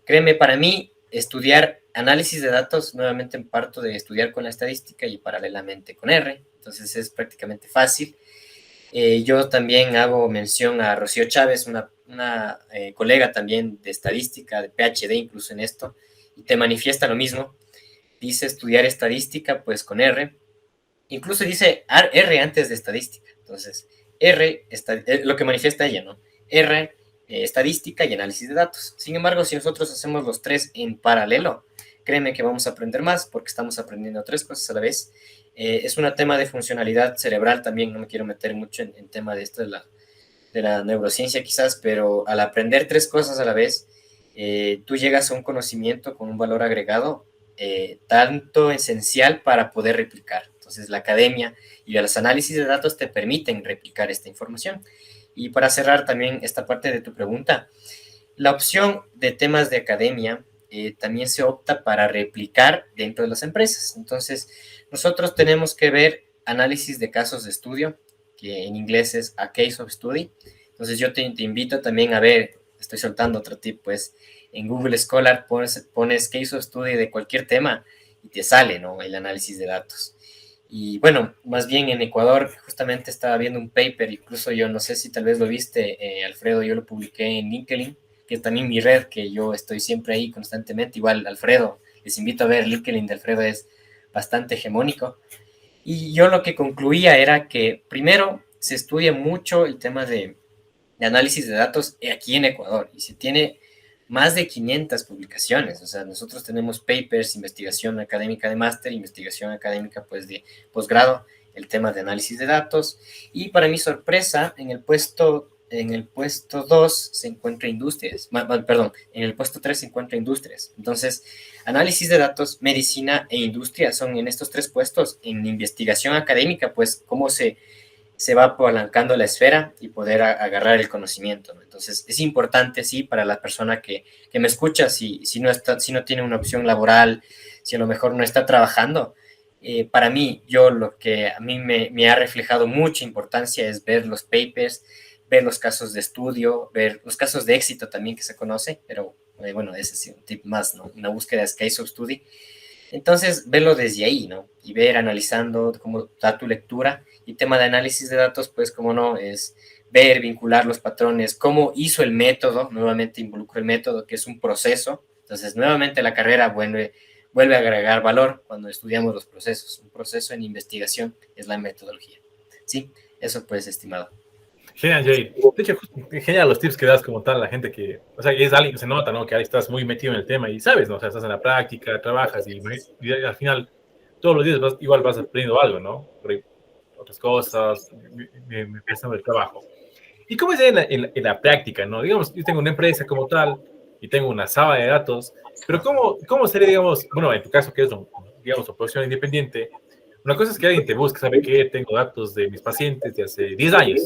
créeme, para mí, estudiar análisis de datos, nuevamente parto de estudiar con la estadística y paralelamente con R, entonces es prácticamente fácil. Yo también hago mención a Rocío Chávez, una colega también de estadística, de PhD incluso en esto, y te manifiesta lo mismo. Dice estudiar estadística, pues con R. Incluso dice R antes de estadística. Entonces, lo que manifiesta ella, ¿no? R, estadística y análisis de datos. Sin embargo, si nosotros hacemos los tres en paralelo, créeme que vamos a aprender más porque estamos aprendiendo tres cosas a la vez. Es un tema de funcionalidad cerebral también, no me quiero meter mucho en tema de esto de la neurociencia quizás, pero al aprender tres cosas a la vez, tú llegas a un conocimiento con un valor agregado tanto esencial para poder replicar. Entonces, la academia y los análisis de datos te permiten replicar esta información. Y para cerrar también esta parte de tu pregunta, la opción de temas de academia también se opta para replicar dentro de las empresas. Entonces, nosotros tenemos que ver análisis de casos de estudio, que en inglés es a case of study. Entonces, yo te invito también a ver, estoy soltando otro tip, pues, en Google Scholar pones case of study de cualquier tema y te sale, ¿no?, el análisis de datos. Y bueno, más bien en Ecuador justamente estaba viendo un paper, incluso yo no sé si tal vez lo viste, Alfredo, yo lo publiqué en LinkedIn, que es también mi red, que yo estoy siempre ahí constantemente, igual Alfredo, les invito a ver, LinkedIn de Alfredo es bastante hegemónico. Y yo lo que concluía era que primero se estudia mucho el tema de análisis de datos aquí en Ecuador, y se tiene más de 500 publicaciones, o sea, nosotros tenemos papers, investigación académica de máster, investigación académica pues de posgrado, el tema de análisis de datos, y para mi sorpresa, en el puesto 2 se encuentra industrias, perdón, en el puesto 3 se encuentra industrias. Entonces, análisis de datos, medicina e industria son en estos tres puestos. En investigación académica, pues, cómo se va apalancando la esfera y poder agarrar el conocimiento, ¿no? Entonces, es importante, sí, para la persona que me escucha, si no tiene una opción laboral, si a lo mejor no está trabajando, para mí, lo que a mí me ha reflejado mucha importancia es ver los papers, ver los casos de estudio, ver los casos de éxito también que se conoce, pero bueno, ese es un tip más, ¿no? Una búsqueda es case of study. Entonces, verlo desde ahí, ¿no? Y ver, analizando cómo da tu lectura. Y tema de análisis de datos, pues, como no, es ver, vincular los patrones, cómo hizo el método, nuevamente involucro el método, que es un proceso. Entonces, nuevamente la carrera vuelve a agregar valor cuando estudiamos los procesos. Un proceso en investigación es la metodología. Sí, eso pues, estimado. Genial, Jay. De hecho, genial los tips que das como tal a la gente que, o sea, es alguien que se nota, ¿no? Que ahí estás muy metido en el tema y sabes, ¿no? O sea, estás en la práctica, trabajas y al final todos los días igual vas aprendiendo algo, ¿no? Por ahí, otras cosas, me pensando el trabajo. ¿Y cómo es en la práctica, no? Digamos, yo tengo una empresa como tal y tengo una sala de datos, pero ¿cómo sería, digamos, bueno, en tu caso que es, digamos, una profesión independiente? Una cosa es que alguien te busque, sabe que tengo datos de mis pacientes de hace 10 años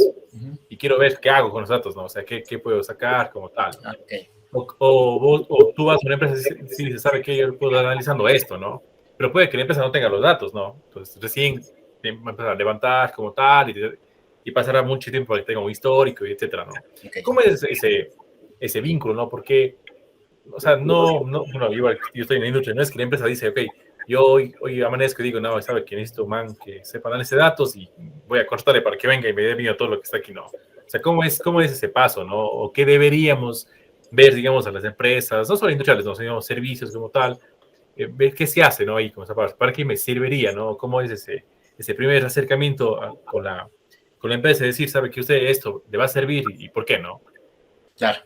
y quiero ver qué hago con los datos, ¿no? O sea, qué puedo sacar como tal. Okay. O tú vas a una empresa y se sabe que yo puedo estar analizando esto, ¿no? Pero puede que la empresa no tenga los datos, ¿no? Entonces, recién va a empezar a levantar como tal y pasará mucho tiempo para que tenga un histórico, y etcétera, ¿no? Okay. ¿Cómo es ese vínculo, no? Porque, o sea, bueno, yo estoy en la industria, no es que la empresa dice, ok, yo hoy amanezco y digo, no, sabe que necesito un man que sepa análisis de datos y voy a cortarle para que venga y me dé mío todo lo que está aquí, ¿no? O sea, ¿cómo es ese paso, no? O qué deberíamos ver, digamos, a las empresas, no solo industriales, no, sino servicios como tal, ver qué se hace, ¿no? Ahí, como ¿para qué me serviría, no? ¿Cómo es ese primer acercamiento con la empresa? Decir, sabe que usted esto le va a servir y por qué no. Claro.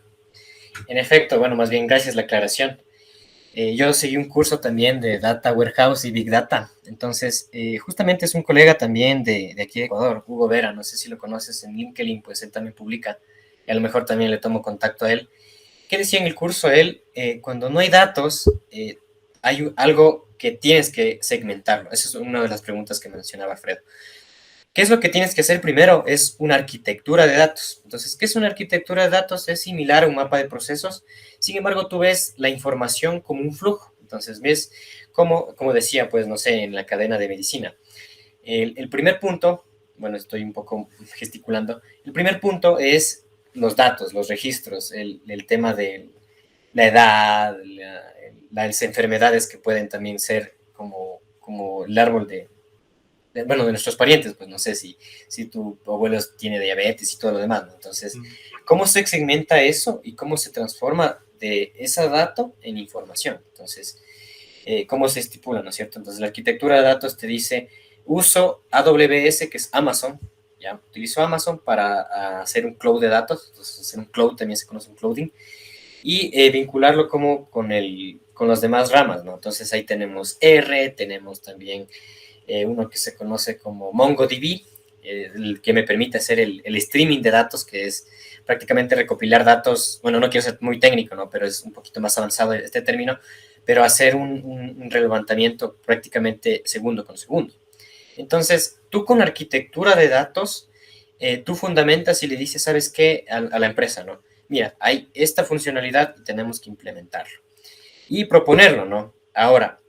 En efecto, bueno, más bien gracias la aclaración. Yo seguí un curso también de Data Warehouse y Big Data. Entonces, justamente es un colega también de aquí de Ecuador, Hugo Vera, no sé si lo conoces en LinkedIn, pues él también publica, y a lo mejor también le tomo contacto a él. ¿Qué decía en el curso él? Cuando no hay datos, hay algo que tienes que segmentarlo. Esa es una de las preguntas que mencionaba Alfredo. ¿Qué es lo que tienes que hacer primero? Es una arquitectura de datos. Entonces, ¿qué es una arquitectura de datos? Es similar a un mapa de procesos. Sin embargo, tú ves la información como un flujo. Entonces, ves como decía, pues, no sé, en la cadena de medicina. El primer punto, bueno, estoy un poco gesticulando. El primer punto es los datos, los registros, el tema de la edad, las enfermedades que pueden también ser como el árbol bueno, de nuestros parientes, pues no sé si tu abuelo tiene diabetes y todo lo demás, ¿no? Entonces, ¿cómo se segmenta eso y cómo se transforma de ese dato en información? Entonces, ¿cómo se estipula, no es cierto? Entonces, la arquitectura de datos te dice, uso AWS, que es Amazon, ¿ya? Utilizo Amazon para hacer un cloud de datos, entonces hacer un cloud también se conoce un clouding, y vincularlo como con las demás ramas, ¿no? Entonces, ahí tenemos R, tenemos también uno que se conoce como MongoDB, el que me permite hacer el streaming de datos, que es prácticamente recopilar datos, bueno, no quiero ser muy técnico, ¿no? Pero es un poquito más avanzado este término, pero hacer un relevantamiento prácticamente segundo con segundo. Entonces, tú con arquitectura de datos, tú fundamentas y le dices, ¿sabes qué? A la empresa, ¿no? Mira, hay esta funcionalidad y tenemos que implementarlo. Y proponerlo, ¿no? Ahora,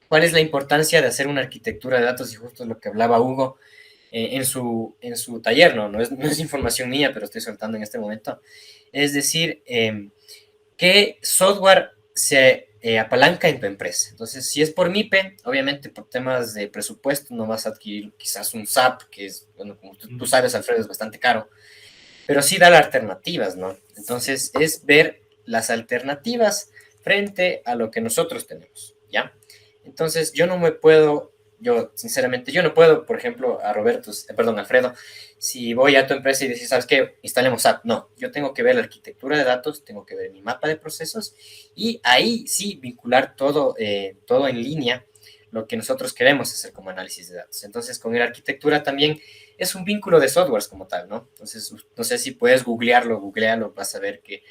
¿cuál es la importancia de hacer una arquitectura de datos? Y justo es lo que hablaba Hugo en su taller, ¿no? No es información mía, pero estoy soltando en este momento. Es decir, ¿qué software se apalanca en tu empresa? Entonces, si es por MIPE, obviamente por temas de presupuesto no vas a adquirir quizás un SAP, que es, bueno, como tú sabes, Alfredo, es bastante caro, pero sí da las alternativas, ¿no? Entonces, es ver las alternativas frente a lo que nosotros tenemos, ¿ya? Entonces, sinceramente, yo no puedo, por ejemplo, Alfredo, si voy a tu empresa y decís, ¿sabes qué? Instalemos SAP. No, yo tengo que ver la arquitectura de datos, tengo que ver mi mapa de procesos y ahí sí vincular todo en línea, lo que nosotros queremos hacer como análisis de datos. Entonces, con la arquitectura también es un vínculo de softwares como tal, ¿no? Entonces, no sé si puedes googlearlo, vas a ver que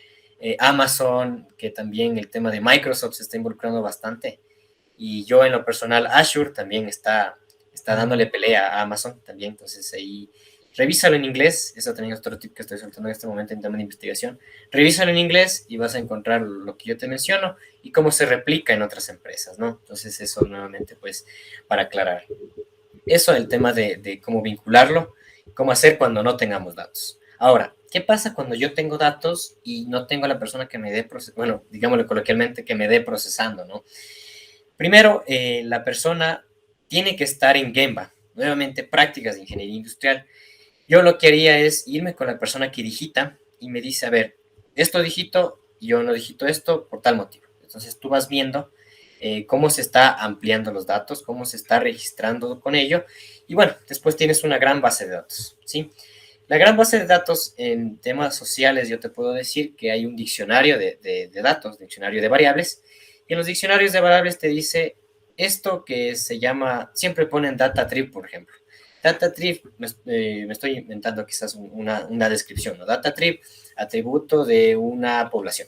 Amazon, que también el tema de Microsoft se está involucrando bastante. Y yo en lo personal, Azure también está dándole pelea a Amazon también, entonces ahí revísalo en inglés, eso también es otro tip que estoy soltando en este momento en tema de investigación, revísalo en inglés y vas a encontrar lo que yo te menciono y cómo se replica en otras empresas, ¿no? Entonces eso nuevamente pues para aclarar. Eso el tema de cómo vincularlo, cómo hacer cuando no tengamos datos. Ahora, ¿qué pasa cuando yo tengo datos y no tengo a la persona que me dé, bueno, digámoslo coloquialmente, que me dé procesando, ¿no? Primero, la persona tiene que estar en Gemba, nuevamente prácticas de ingeniería industrial. Yo lo que haría es irme con la persona que digita y me dice, a ver, esto digito, yo no digito esto por tal motivo. Entonces tú vas viendo cómo se está ampliando los datos, cómo se está registrando con ello. Y bueno, después tienes una gran base de datos, ¿sí? La gran base de datos en temas sociales, yo te puedo decir que hay un diccionario de datos, diccionario de variables, y en los diccionarios de variables te dice esto que se llama, siempre ponen data tree, por ejemplo. Data tree, me estoy inventando quizás una descripción, ¿no? Data tree, atributo de una población.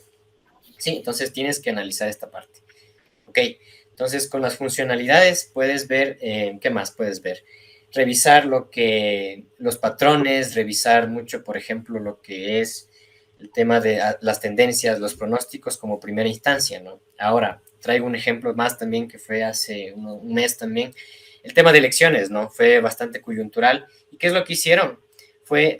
Sí, entonces tienes que analizar esta parte. Ok, entonces con las funcionalidades puedes ver, ¿qué más puedes ver? Revisar los patrones, revisar mucho, por ejemplo, lo que es el tema de las tendencias, los pronósticos como primera instancia, ¿no? Ahora, traigo un ejemplo más también que fue hace un mes también, el tema de elecciones, ¿no? Fue bastante coyuntural. ¿Y qué es lo que hicieron? Fue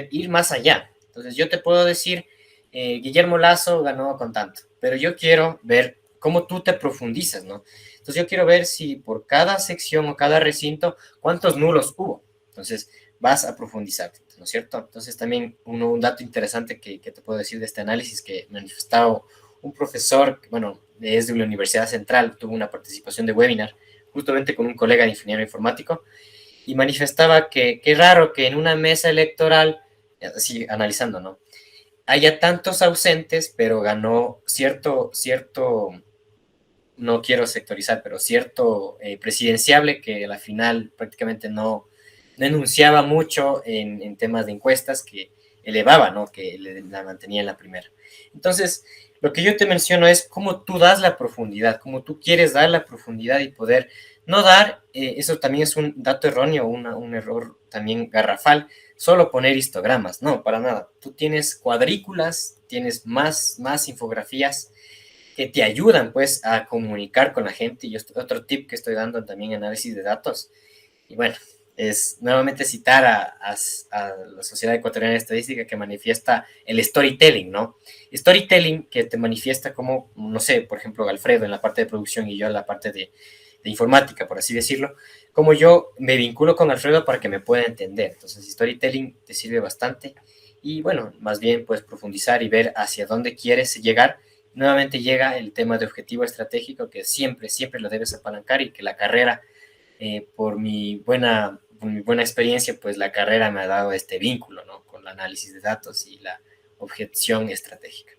ir más allá. Entonces, yo te puedo decir, Guillermo Lazo ganó con tanto, pero yo quiero ver cómo tú te profundizas, ¿no? Entonces, yo quiero ver si por cada sección o cada recinto, cuántos nulos hubo. Entonces, vas a profundizar, ¿no es cierto? Entonces también un dato interesante que te puedo decir de este análisis que manifestado un profesor, bueno, es de la Universidad Central, tuvo una participación de webinar justamente con un colega de ingeniero informático y manifestaba que qué raro que en una mesa electoral, así analizando, ¿no? Haya tantos ausentes, pero ganó cierto no quiero sectorizar, pero cierto presidenciable que a la final prácticamente no enunciaba mucho en temas de encuestas, que elevaba, ¿no? Que la mantenía en la primera. Entonces, lo que yo te menciono es cómo tú das la profundidad, cómo tú quieres dar la profundidad y poder no dar, eso también es un dato erróneo, un error también garrafal, solo poner histogramas, no, para nada. Tú tienes cuadrículas, tienes más infografías que te ayudan pues a comunicar con la gente. Y otro tip que estoy dando también, análisis de datos. Y bueno, es nuevamente citar a la Sociedad Ecuatoriana de Estadística, que manifiesta el storytelling, ¿no? Storytelling que te manifiesta como, no sé, por ejemplo, Alfredo en la parte de producción y yo en la parte de informática, por así decirlo, como yo me vinculo con Alfredo para que me pueda entender. Entonces, storytelling te sirve bastante y bueno, más bien puedes profundizar y ver hacia dónde quieres llegar. Nuevamente llega el tema de objetivo estratégico, que siempre lo debes apalancar, y que la carrera, por mi buena experiencia, pues la carrera me ha dado este vínculo, ¿no? Con el análisis de datos y la objeción estratégica.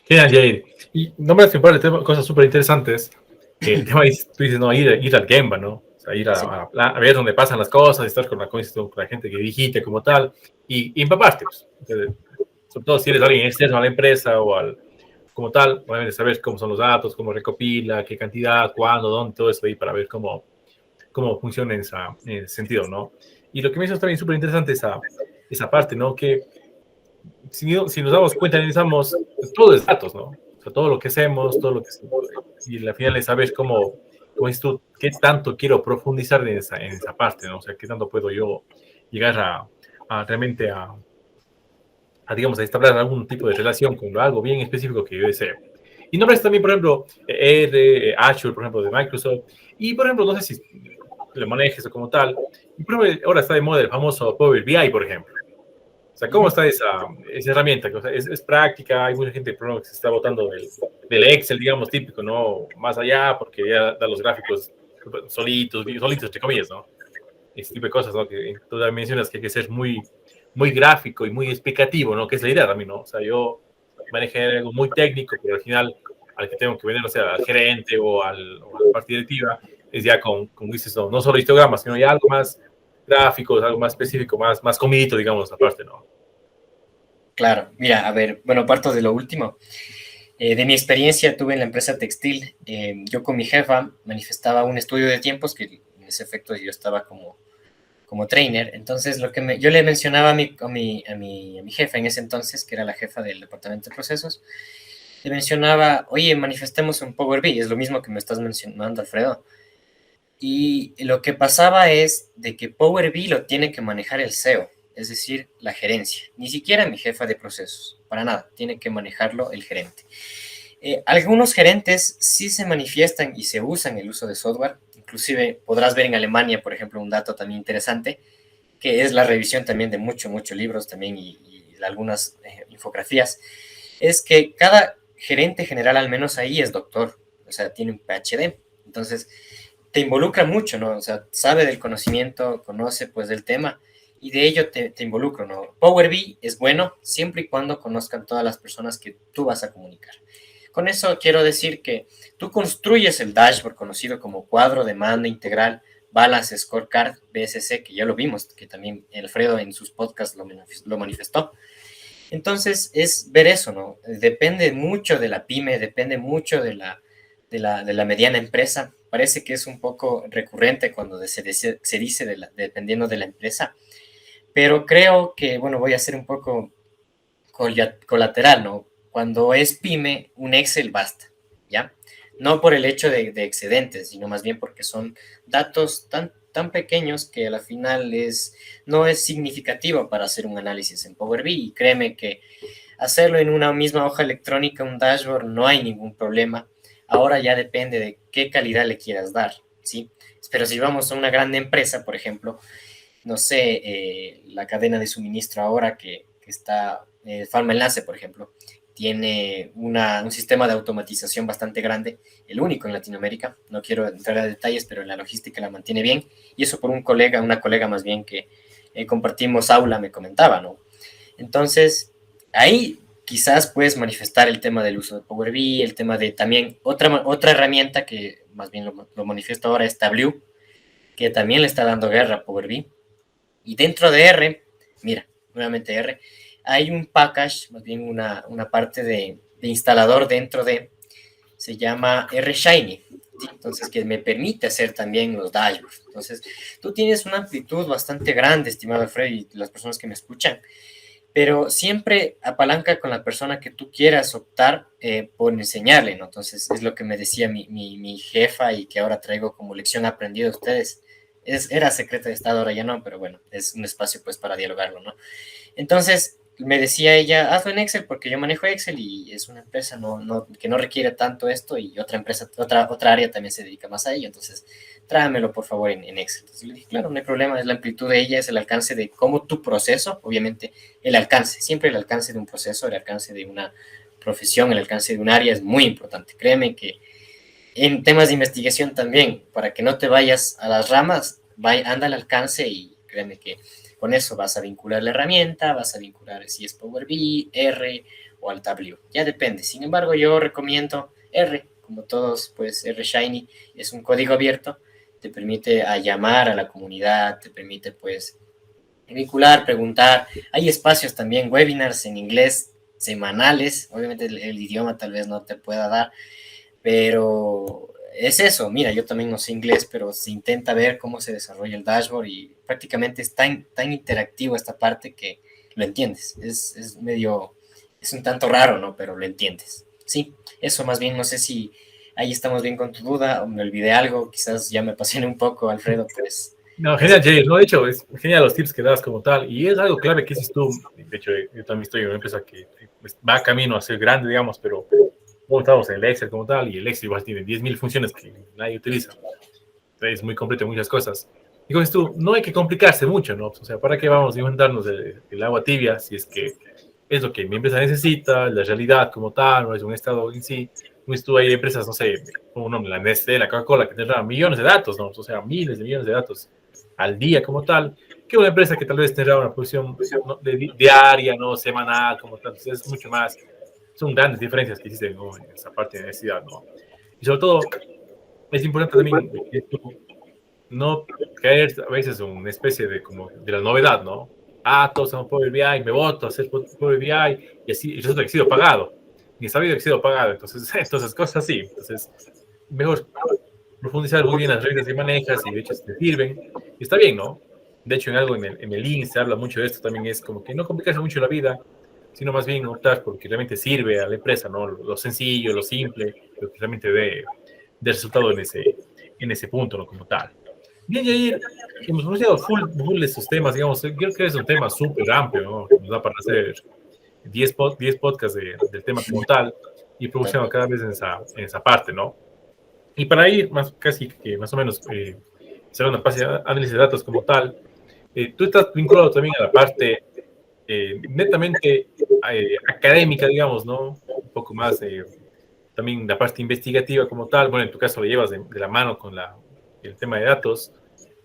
Genial, Jair. Y nombras un par de cosas súper interesantes. El tema es, tú dices, no, ir al Gemba, ¿no? O sea, ir a ver dónde pasan las cosas, estar con la gente que digite como tal, y empaparte, pues. Sobre todo si eres alguien externo a la empresa o como tal, obviamente saber cómo son los datos, cómo recopila, qué cantidad, cuándo, dónde, todo eso ahí para ver cómo funciona en ese sentido, ¿no? Y lo que me hizo también súper interesante esa parte, ¿no? Que si nos damos cuenta, analizamos, todo es datos, ¿no? O sea, todo lo que hacemos, todo lo que... Y al final es saber cómo es tú, qué tanto quiero profundizar en esa parte, ¿no? O sea, qué tanto puedo yo llegar realmente digamos, a establecer algún tipo de relación con algo bien específico que yo deseo. Y nombres también, por ejemplo, Azure, por ejemplo, de Microsoft. Y, por ejemplo, no sé si lo manejes o como tal. Y, por ejemplo, ahora está de moda el famoso Power BI, por ejemplo. O sea, ¿cómo está esa herramienta? O sea, es práctica, hay mucha gente que se está botando del Excel, digamos, típico, ¿no? Más allá, porque ya da los gráficos solitos, entre comillas, ¿no? Ese tipo de cosas, ¿no? Que tú mencionas que hay que ser muy gráfico y muy explicativo, ¿no? Que es la idea también, ¿no? O sea, yo manejé algo muy técnico, pero al final, al que tengo que vender, o sea, al gerente o a la parte directiva, es ya con dices, no solo histogramas, sino ya algo más gráficos, algo más específico, más comidito, digamos, aparte, ¿no? Claro, mira, a ver, bueno, parto de lo último. De mi experiencia tuve en la empresa textil, yo con mi jefa manifestaba un estudio de tiempos, que en ese efecto yo estaba como trainer. Entonces lo que yo le mencionaba a mi jefa en ese entonces, que era la jefa del departamento de procesos, le mencionaba, oye, manifestemos un Power BI, es lo mismo que me estás mencionando, Alfredo. Y lo que pasaba es de que Power BI lo tiene que manejar el CEO, es decir, la gerencia, ni siquiera mi jefa de procesos, para nada, tiene que manejarlo el gerente. Algunos gerentes sí se manifiestan y se usan el uso de software, inclusive podrás ver en Alemania, por ejemplo, un dato también interesante, que es la revisión también de muchos libros también y algunas infografías, es que cada gerente general, al menos ahí, es doctor, o sea, tiene un PhD, entonces te involucra mucho, ¿no? O sea, sabe del conocimiento, conoce pues del tema, y de ello te involucro, ¿no? Power BI es bueno siempre y cuando conozcan todas las personas que tú vas a comunicar. Con eso quiero decir que tú construyes el dashboard conocido como cuadro de mando integral, Balance Scorecard, BSC, que ya lo vimos, que también Alfredo en sus podcasts lo manifestó. Entonces es ver eso, ¿no? Depende mucho de la pyme, depende mucho de la mediana empresa. Parece que es un poco recurrente cuando se dice dependiendo de la empresa, pero creo que, bueno, voy a ser un poco colateral, ¿no? Cuando es pyme, un Excel basta, ¿ya? No por el hecho de excedentes, sino más bien porque son datos tan pequeños que a la final no es significativo para hacer un análisis en Power BI. Y créeme que hacerlo en una misma hoja electrónica, un dashboard, no hay ningún problema. Ahora ya depende de qué calidad le quieras dar, ¿sí? Pero si vamos a una gran empresa, por ejemplo, no sé, la cadena de suministro ahora que está, Pharma Enlace, por ejemplo, tiene un sistema de automatización bastante grande, el único en Latinoamérica. No quiero entrar a detalles, pero la logística la mantiene bien. Y eso por una colega más bien que compartimos aula me comentaba, ¿no? Entonces, ahí quizás puedes manifestar el tema del uso de Power BI, el tema de también otra herramienta que más bien lo manifiesto ahora es Tableau, que también le está dando guerra a Power BI. Y dentro de R, mira, nuevamente R, hay un package, más bien una parte de instalador dentro de, se llama R-Shiny, ¿sí? Entonces que me permite hacer también los dashboards. Entonces, tú tienes una amplitud bastante grande, estimado Alfredo, y las personas que me escuchan, pero siempre apalanca con la persona que tú quieras optar por enseñarle, ¿no? Entonces, es lo que me decía mi jefa y que ahora traigo como lección aprendida a ustedes. Era secreto de Estado, ahora ya no, pero bueno, es un espacio pues para dialogarlo, ¿no? Entonces, me decía ella, hazlo en Excel porque yo manejo Excel y es una empresa que no requiere tanto esto y otra empresa, otra área también se dedica más a ello, entonces tráemelo por favor en Excel. Entonces le dije, claro, no hay problema, es la amplitud de ella, es el alcance de cómo tu proceso, obviamente el alcance, siempre el alcance de un proceso, el alcance de una profesión, el alcance de un área es muy importante. Créeme que en temas de investigación también, para que no te vayas a las ramas, anda al alcance y créeme que con eso vas a vincular la herramienta, vas a vincular si es Power BI, R o al Tableau. Ya depende. Sin embargo, yo recomiendo R, como todos, pues R Shiny es un código abierto, te permite a llamar a la comunidad, te permite pues vincular, preguntar. Hay espacios también, webinars en inglés semanales. Obviamente el idioma tal vez no te pueda dar, pero es eso. Mira, yo también no sé inglés, pero se intenta ver cómo se desarrolla el dashboard y prácticamente es tan interactivo esta parte que lo entiendes. Es un tanto raro, ¿no? Pero lo entiendes. Sí, eso más bien, no sé si ahí estamos bien con tu duda o me olvidé algo, quizás ya me apasioné un poco, Alfredo, pues. No, genial, Jair. No, de hecho, es genial los tips que das como tal. Y es algo clave que dices tú. De hecho, yo también estoy en una empresa que va camino a ser grande, digamos, pero estamos en el Excel como tal. Y el Excel igual tiene 10.000 funciones que nadie utiliza. Es muy completo en muchas cosas. Y como dices tú, no hay que complicarse mucho, ¿no? O sea, ¿para qué vamos a inventarnos el agua tibia si es que es lo que mi empresa necesita, la realidad como tal, no es un estado en sí? Como dices tú, hay empresas, no sé, como un nombre, la Nestlé, la Coca-Cola, que tendrán millones de datos, ¿no? O sea, miles de millones de datos al día como tal, que una empresa que tal vez tendrá una posición diaria, no semanal como tal. Entonces es mucho más, son grandes diferencias que existen, ¿no? En esa parte de necesidad, ¿no? Y sobre todo, es importante también que tú no caer a veces en una especie de como de la novedad, ¿no? Ah, todos son Power BI, me voto a hacer Power BI y así, y resulta que he sido pagado. Ni sabido que he sido pagado, entonces cosas así. Entonces, mejor profundizar muy bien las reglas que manejas y de hecho te sirven. Y está bien, ¿no? De hecho, en algo en el link se habla mucho de esto también, es como que no complicarse mucho la vida, sino más bien optar porque realmente sirve a la empresa, ¿no? Lo sencillo, lo simple, lo que realmente dé resultado en ese punto, ¿no? Como tal. Bien, Jair, hemos pronunciado full de estos temas, digamos, creo que es un tema súper amplio, ¿no? Nos da para hacer 10 podcasts del tema como tal y promocionar cada vez en esa parte, ¿no? Y para ir más, casi que más o menos hacer una fase de análisis de datos como tal, tú estás vinculado también a la parte netamente académica, digamos, ¿no? Un poco más también la parte investigativa como tal. Bueno, en tu caso lo llevas de la mano con el tema de datos,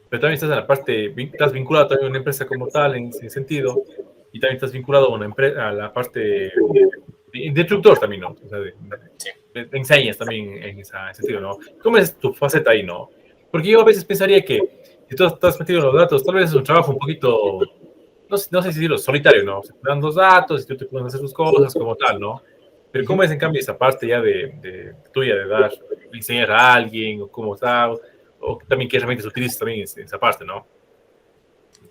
pero también estás en la parte, estás vinculado también a una empresa como tal en ese sentido, y también estás vinculado a una empresa, a la parte de instructor también, ¿no? O sea, te enseñas también en ese sentido, ¿no? ¿Cómo es tu faceta ahí, no? Porque yo a veces pensaría que si tú estás metido en los datos, tal vez es un trabajo un poquito, no sé si decirlo, solitario, ¿no? Se te dan los datos y tú te puedes hacer tus cosas como tal, ¿no? Pero ¿cómo es en cambio esa parte ya de tuya de enseñar a alguien o cómo está, o también qué herramientas utilizas también en esa parte, ¿no?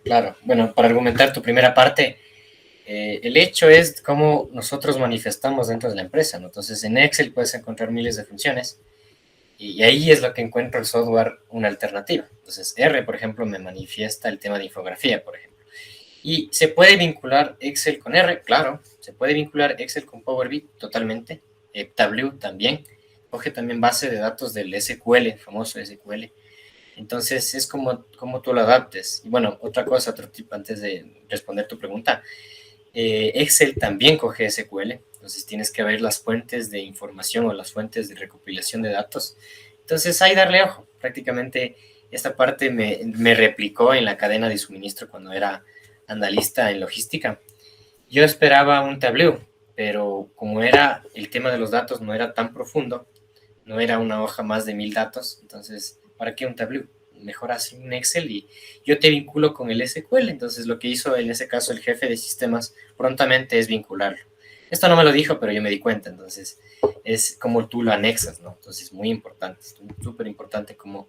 Claro, bueno, para argumentar tu primera parte, el hecho es cómo nosotros manifestamos dentro de la empresa, ¿no? Entonces, en Excel puedes encontrar miles de funciones y ahí es lo que encuentro el software una alternativa. Entonces, R, por ejemplo, me manifiesta el tema de infografía, por ejemplo. Y se puede vincular Excel con R, claro, se puede vincular Excel con Power BI totalmente, Tableau también, coge también base de datos del SQL, famoso SQL. Entonces es como tú lo adaptes. Y bueno, otra cosa, otro tip antes de responder tu pregunta. Excel también coge SQL, entonces tienes que ver las fuentes de información o las fuentes de recopilación de datos. Entonces ahí darle ojo. Prácticamente esta parte me replicó en la cadena de suministro cuando era analista en logística. Yo esperaba un Tableau, pero como era el tema de los datos no era tan profundo, no era una hoja más de 1000 datos, entonces, ¿para qué un Tableau? Mejor así un Excel y yo te vinculo con el SQL. Entonces, lo que hizo en ese caso el jefe de sistemas prontamente es vincularlo. Esto no me lo dijo, pero yo me di cuenta. Entonces, es como tú lo anexas, ¿no? Entonces, muy importante, súper importante cómo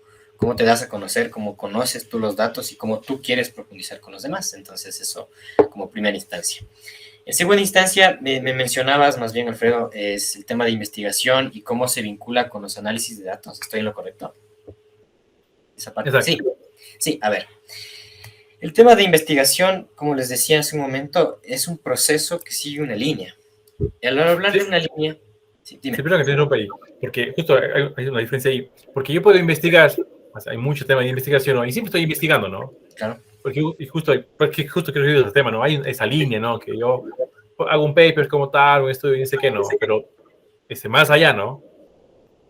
te das a conocer, cómo conoces tú los datos y cómo tú quieres profundizar con los demás. Entonces, eso como primera instancia. En segunda instancia, me mencionabas más bien, Alfredo, es el tema de investigación y cómo se vincula con los análisis de datos. ¿Estoy en lo correcto? Esa parte. Exacto. Sí, a ver. El tema de investigación, como les decía hace un momento, es un proceso que sigue una línea. Y al hablar de una línea... Sí, dime. Sí, pero que te interrumpa ahí, porque justo hay una diferencia ahí. Porque yo puedo investigar, hay mucho tema de investigación, ¿no? Y siempre estoy investigando, ¿no? Claro. Porque justo quiero decir ese tema, ¿no? Hay esa línea, ¿no? Que yo hago un paper como tal, o esto y no sé qué, ¿no? Pero ese más allá, ¿no?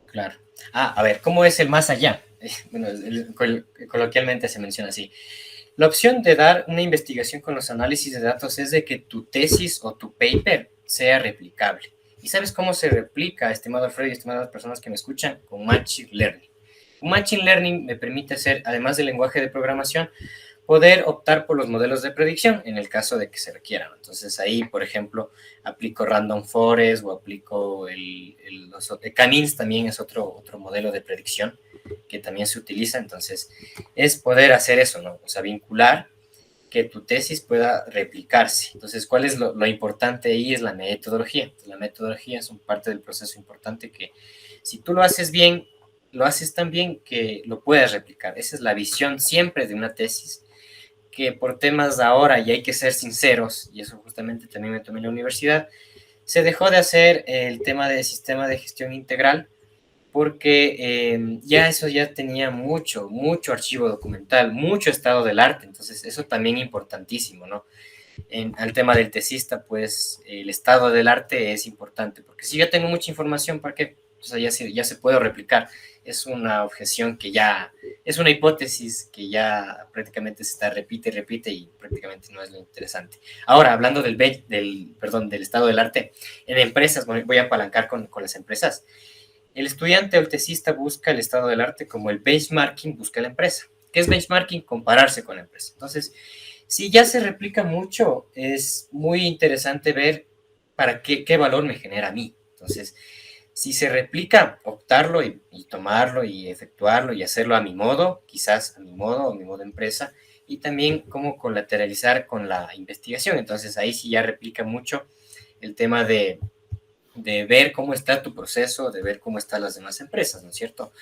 Claro. A ver, ¿cómo es el más allá? Bueno, coloquialmente se menciona así. La opción de dar una investigación con los análisis de datos es de que tu tesis o tu paper sea replicable. ¿Y sabes cómo se replica, estimado Alfredo y estimadas personas que me escuchan? Con Machine Learning. Un Machine Learning me permite hacer, además del lenguaje de programación, poder optar por los modelos de predicción en el caso de que se requieran. Entonces ahí, por ejemplo, aplico Random Forest o aplico los Canins, también es otro modelo de predicción que también se utiliza. Entonces es poder hacer eso, ¿no? O sea, vincular que tu tesis pueda replicarse. Entonces, ¿cuál es lo importante ahí? Es la metodología. Entonces, la metodología es un parte del proceso importante que si tú lo haces bien, lo haces tan bien que lo puedes replicar. Esa es la visión siempre de una tesis, que por temas de ahora, y hay que ser sinceros, y eso justamente también me tomé en la universidad, se dejó de hacer el tema de sistema de gestión integral, porque ya eso ya tenía mucho archivo documental, mucho estado del arte, entonces eso también importantísimo, ¿no? Al tema del tesista, pues el estado del arte es importante, porque si yo tengo mucha información, ¿para qué? O sea, ya se puede replicar. Es una objeción que ya, es una hipótesis que ya prácticamente se está repite y prácticamente no es lo interesante. Ahora, hablando del estado del arte, en empresas, voy a apalancar con las empresas. El estudiante o el tesista busca el estado del arte como el benchmarking busca la empresa. ¿Qué es benchmarking? Compararse con la empresa. Entonces, si ya se replica mucho, es muy interesante ver para qué valor me genera a mí. Entonces, si se replica, optarlo y tomarlo y efectuarlo y hacerlo a mi modo, quizás a mi modo o mi modo empresa, y también cómo colateralizar con la investigación. Entonces, ahí sí ya replica mucho el tema de ver cómo está tu proceso, de ver cómo están las demás empresas, ¿no es cierto?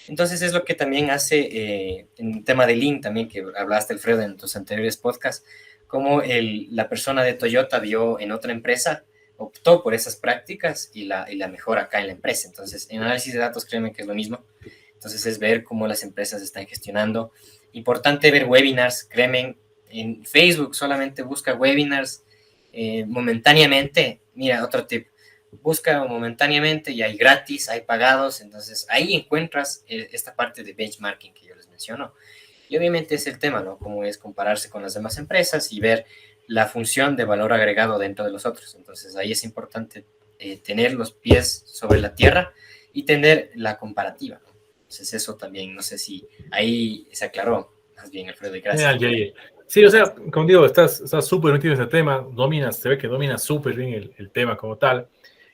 Entonces es lo que también hace en el tema de Lean también, que hablaste, Alfredo, en tus anteriores podcasts, cómo la persona de Toyota vio en otra empresa, optó por esas prácticas y la mejora acá en la empresa. Entonces, en análisis de datos, créeme que es lo mismo. Entonces es ver cómo las empresas están gestionando. Importante ver webinars, créeme, en Facebook solamente busca webinars momentáneamente. Mira, otro tip. Busca momentáneamente y hay gratis, hay pagados, entonces ahí encuentras esta parte de benchmarking que yo les menciono. Y obviamente es el tema, ¿no? Cómo es compararse con las demás empresas y ver la función de valor agregado dentro de los otros. Entonces ahí es importante tener los pies sobre la tierra y tener la comparativa, ¿no? Entonces eso también, no sé si ahí se aclaró más bien, Alfredo, y gracias. Sí, o sea, como digo, estás súper metido en ese tema, se ve que dominas súper bien el tema como tal.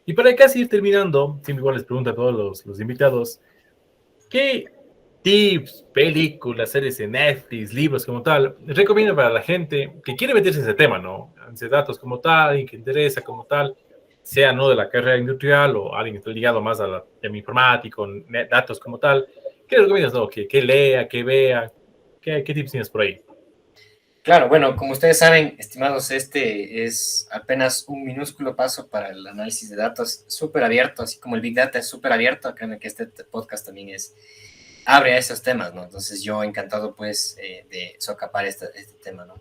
Y para casi ir terminando, siempre igual les pregunto a todos los invitados, ¿qué tips, películas, series de Netflix, libros como tal, recomiendo para la gente que quiere meterse en ese tema, ¿no? En datos como tal, y que interesa como tal, sea no de la carrera industrial o alguien que esté ligado más a la tema informático, datos como tal? ¿Qué recomiendas, no? Que lea, que vea, ¿qué tips tienes por ahí? Claro, bueno, como ustedes saben, estimados, este es apenas un minúsculo paso para el análisis de datos, súper abierto, así como el Big Data es súper abierto. Créanme que este podcast también abre a esos temas, ¿no? Entonces yo encantado, pues, de socapar este tema, ¿no?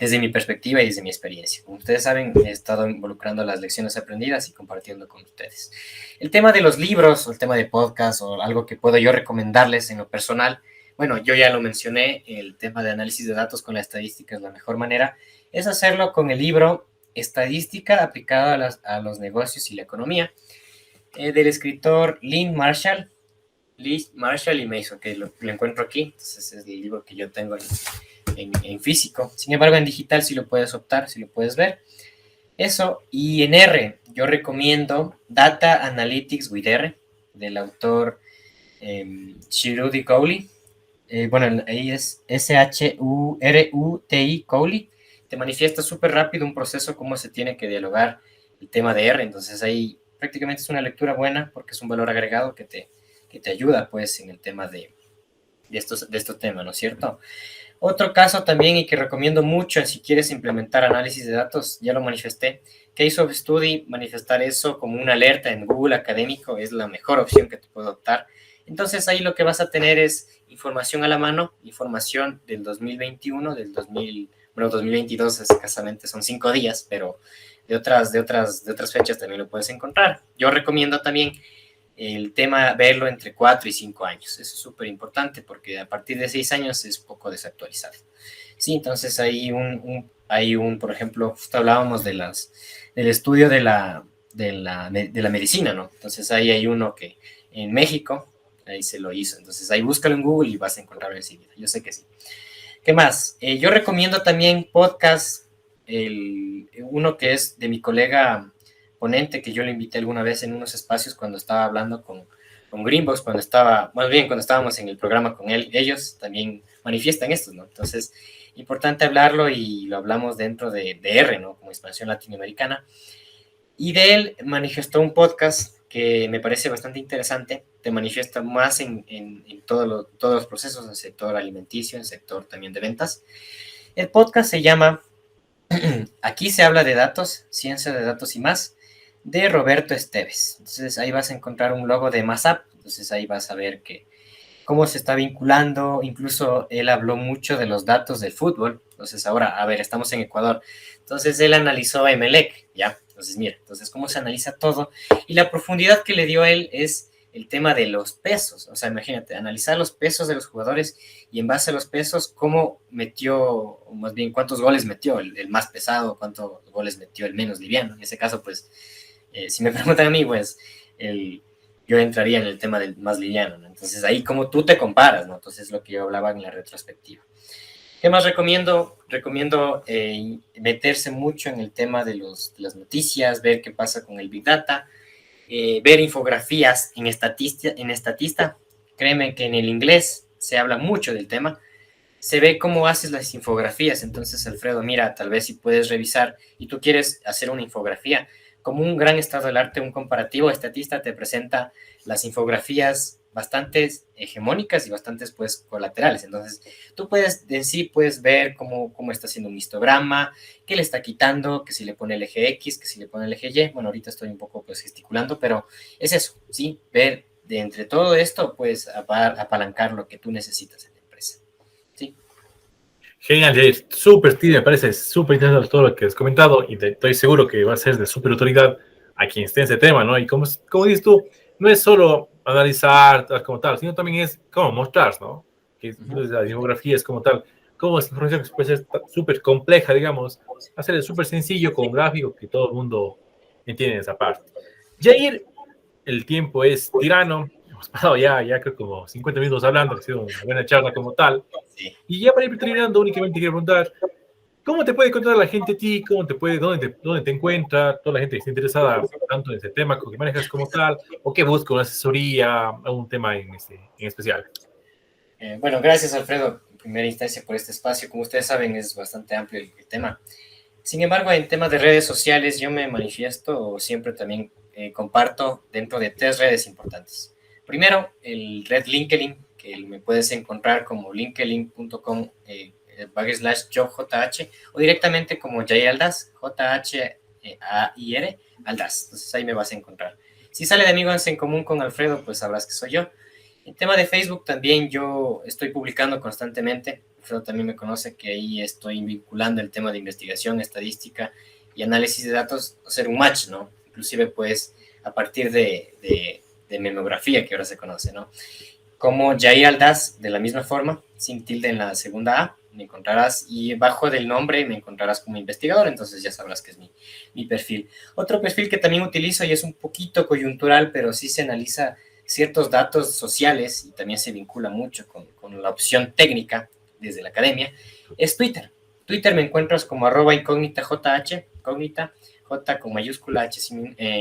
Desde mi perspectiva y desde mi experiencia. Como ustedes saben, he estado involucrando las lecciones aprendidas y compartiendo con ustedes. El tema de los libros, o el tema de podcast, o algo que puedo yo recomendarles en lo personal. Bueno, yo ya lo mencioné, el tema de análisis de datos con la estadística es la mejor manera, es hacerlo con el libro Estadística aplicada a los negocios y la economía, del escritor Lynn Marshall y Mason, que lo encuentro aquí. Entonces es el libro que yo tengo en físico. Sin embargo, en digital sí lo puedes optar, sí lo puedes ver. Eso, y en R, yo recomiendo Data Analytics with R, del autor Shruti Kohli. Bueno, ahí es Shruti Kohli. Te manifiesta súper rápido un proceso, cómo se tiene que dialogar el tema de R. Entonces ahí prácticamente es una lectura buena porque es un valor agregado que te ayuda pues en el tema de estos temas, ¿no es cierto? Otro caso también y que recomiendo mucho si quieres implementar análisis de datos, ya lo manifesté, Case of Study, manifestar eso como una alerta en Google Académico es la mejor opción que te puedo optar. Entonces ahí lo que vas a tener es información a la mano, información del 2021, del 2022 escasamente son 5 días, pero de otras fechas también lo puedes encontrar. Yo recomiendo también el tema verlo entre 4 y 5 años. Eso es súper importante porque a partir de 6 años es poco desactualizado. Sí, entonces hay por ejemplo, justo hablábamos del estudio de la medicina, ¿no? Entonces ahí hay uno que en México, ahí se lo hizo. Entonces ahí búscalo en Google y vas a encontrarlo enseguida. Yo sé que sí. ¿Qué más? Yo recomiendo también podcast, uno que es de mi colega ponente, que yo le invité alguna vez en unos espacios cuando estaba hablando con Greenbox, cuando estábamos en el programa con ellos también manifiestan esto, ¿no? Entonces, importante hablarlo y lo hablamos dentro de R, ¿no? Como expansión latinoamericana. Y de él manifestó un podcast que me parece bastante interesante, te manifiesta más en todos los procesos, en el sector alimenticio, en el sector también de ventas. El podcast se llama Aquí se habla de datos, ciencia de datos y más, de Roberto Esteves. Entonces ahí vas a encontrar un logo de MASAP, entonces ahí vas a ver cómo se está vinculando, incluso él habló mucho de los datos del fútbol. Entonces ahora, a ver, estamos en Ecuador, entonces él analizó a Emelec, ¿ya? Entonces mira, entonces cómo se analiza todo y la profundidad que le dio a él es el tema de los pesos. O sea, imagínate, analizar los pesos de los jugadores y en base a los pesos, cómo metió, o más bien cuántos goles metió el más pesado, cuántos goles metió el menos liviano. En ese caso, pues, si me preguntan a mí, pues, yo entraría en el tema del más liviano, ¿no? Entonces, ahí como tú te comparas, ¿no? Entonces, es lo que yo hablaba en la retrospectiva. ¿Qué más recomiendo? Recomiendo meterse mucho en el tema de las noticias, ver qué pasa con el Big Data, ver infografías en Estatista. Créeme que en el inglés se habla mucho del tema. Se ve cómo haces las infografías. Entonces, Alfredo, mira, tal vez si puedes revisar y tú quieres hacer una infografía, como un gran estado del arte, un comparativo, Estatista te presenta las infografías bastante hegemónicas y bastantes pues colaterales. Entonces, tú puedes ver cómo está haciendo un histograma, qué le está quitando, que si le pone el eje X, que si le pone el eje Y. Bueno, ahorita estoy un poco pues gesticulando, pero es eso, ¿sí? Ver de entre todo esto, pues apalancar lo que tú necesitas en la empresa, ¿sí? Genial, Jair. Súper, Steve, me parece súper interesante todo lo que has comentado y estoy seguro que va a ser de súper utilidad a quien esté en ese tema, ¿no? Y como dices tú, no es solo analizar como tal, sino también es cómo mostrar, ¿no? Que la demografía es como tal, cómo esta información que puede ser súper compleja, digamos, hacerlo súper sencillo con un gráfico que todo el mundo entiende esa parte. Jair, el tiempo es tirano. Hemos pasado ya creo como 50 minutos hablando, que ha sido una buena charla como tal. Sí. Y ya para ir terminando, únicamente quiero preguntar, ¿cómo te puede encontrar la gente a ti? ¿Dónde te encuentra toda la gente que esté interesada tanto en ese tema que manejas como tal? ¿O que busca una asesoría, algún tema en especial? Bueno, gracias, Alfredo, en primera instancia por este espacio. Como ustedes saben, es bastante amplio el tema. Sin embargo, en temas de redes sociales, yo me manifiesto o siempre también comparto dentro de 3 redes importantes. Primero, el red LinkedIn, que me puedes encontrar como linkedin.com/jobjh o directamente como Jair Aldaz, Jair Aldaz. Entonces ahí me vas a encontrar. Si sale de amigos en común con Alfredo, pues sabrás que soy yo. En tema de Facebook también yo estoy publicando constantemente. Alfredo también me conoce que ahí estoy vinculando el tema de investigación, estadística y análisis de datos, hacer un match, ¿no? Inclusive pues a partir de memografía que ahora se conoce, ¿no? Como Jair Aldaz, de la misma forma, sin tilde en la segunda A, me encontrarás, y bajo del nombre me encontrarás como investigador, entonces ya sabrás que es mi perfil. Otro perfil que también utilizo y es un poquito coyuntural, pero sí se analiza ciertos datos sociales y también se vincula mucho con la opción técnica desde la academia, es Twitter. Twitter me encuentras como @incógnita.jh, incógnita, J con mayúscula, H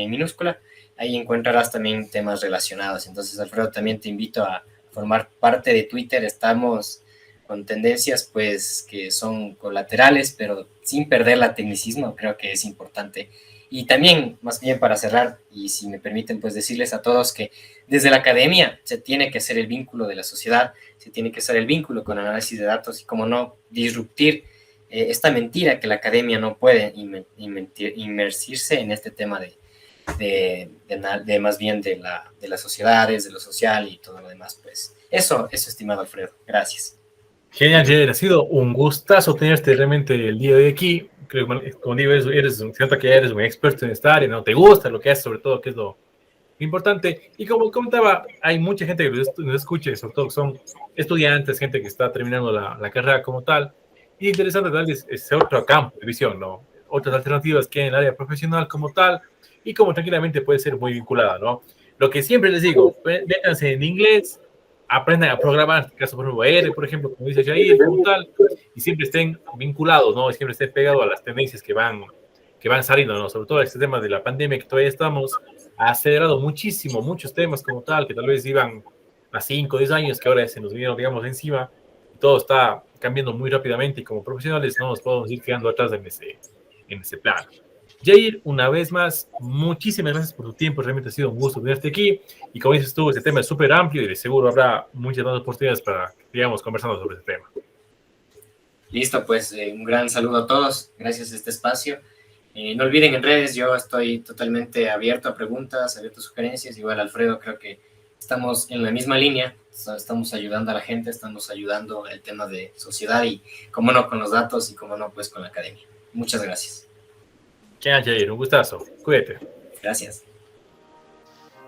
minúscula. Ahí encontrarás también temas relacionados. Entonces, Alfredo, también te invito a formar parte de Twitter. Estamos con tendencias pues que son colaterales, pero sin perder la tecnicismo, creo que es importante. Y también, más bien para cerrar, y si me permiten pues decirles a todos que desde la academia se tiene que hacer el vínculo de la sociedad, se tiene que hacer el vínculo con análisis de datos y, como no, disruptir esta mentira que la academia no puede inmersirse en este tema de más bien de las sociedades, de lo social y todo lo demás. Pues eso, estimado Alfredo. Gracias. Genial, Jair. Ha sido un gustazo tenerte realmente el día de aquí. Creo que, como digo, siento que eres un experto en esta área, ¿no? Te gusta lo que haces, sobre todo, que es lo importante. Y como comentaba, hay mucha gente que nos escucha, sobre todo que son estudiantes, gente que está terminando la carrera como tal. Y interesante darles ese otro campo de visión, ¿no? Otras alternativas que hay en el área profesional como tal, y como tranquilamente puede ser muy vinculada, ¿no? Lo que siempre les digo, métanse en inglés, aprendan a programar, en este caso, por ejemplo, R, por ejemplo, como dice Jair, como tal, y siempre estén vinculados, ¿no? Y siempre estén pegados a las tendencias que van saliendo, ¿no? Sobre todo este tema de la pandemia que todavía estamos, ha acelerado muchísimo, muchos temas como tal, que tal vez iban a 5 o 10 años, que ahora se nos vinieron, digamos, encima, y todo está cambiando muy rápidamente, y como profesionales no nos podemos ir quedando atrás en ese plan. Jair, una vez más, muchísimas gracias por tu tiempo, realmente ha sido un gusto tenerte aquí, y como dices tú, este tema es súper amplio y de seguro habrá muchas más oportunidades para que sigamos conversando sobre este tema. Listo, pues un gran saludo a todos, gracias a este espacio. No olviden en redes, yo estoy totalmente abierto a preguntas, abierto a sugerencias, igual Alfredo, creo que estamos en la misma línea, estamos ayudando a la gente, estamos ayudando el tema de sociedad y, como no, con los datos y, como no, pues con la academia. Muchas gracias. Jair, un gustazo. Cuídate. Gracias.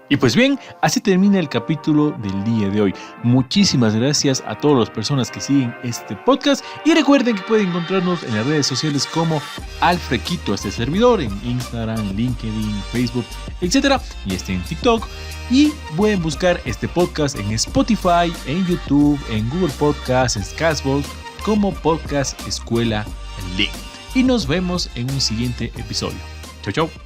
Y pues bien, así termina el capítulo del día de hoy. Muchísimas gracias a todas las personas que siguen este podcast y recuerden que pueden encontrarnos en las redes sociales como Alfrequito, este servidor, en Instagram, LinkedIn, Facebook, etc. Y en TikTok. Y pueden buscar este podcast en Spotify, en YouTube, en Google Podcasts, en Castbox como Podcast Escuela Link. Y nos vemos en un siguiente episodio. Chau, chau.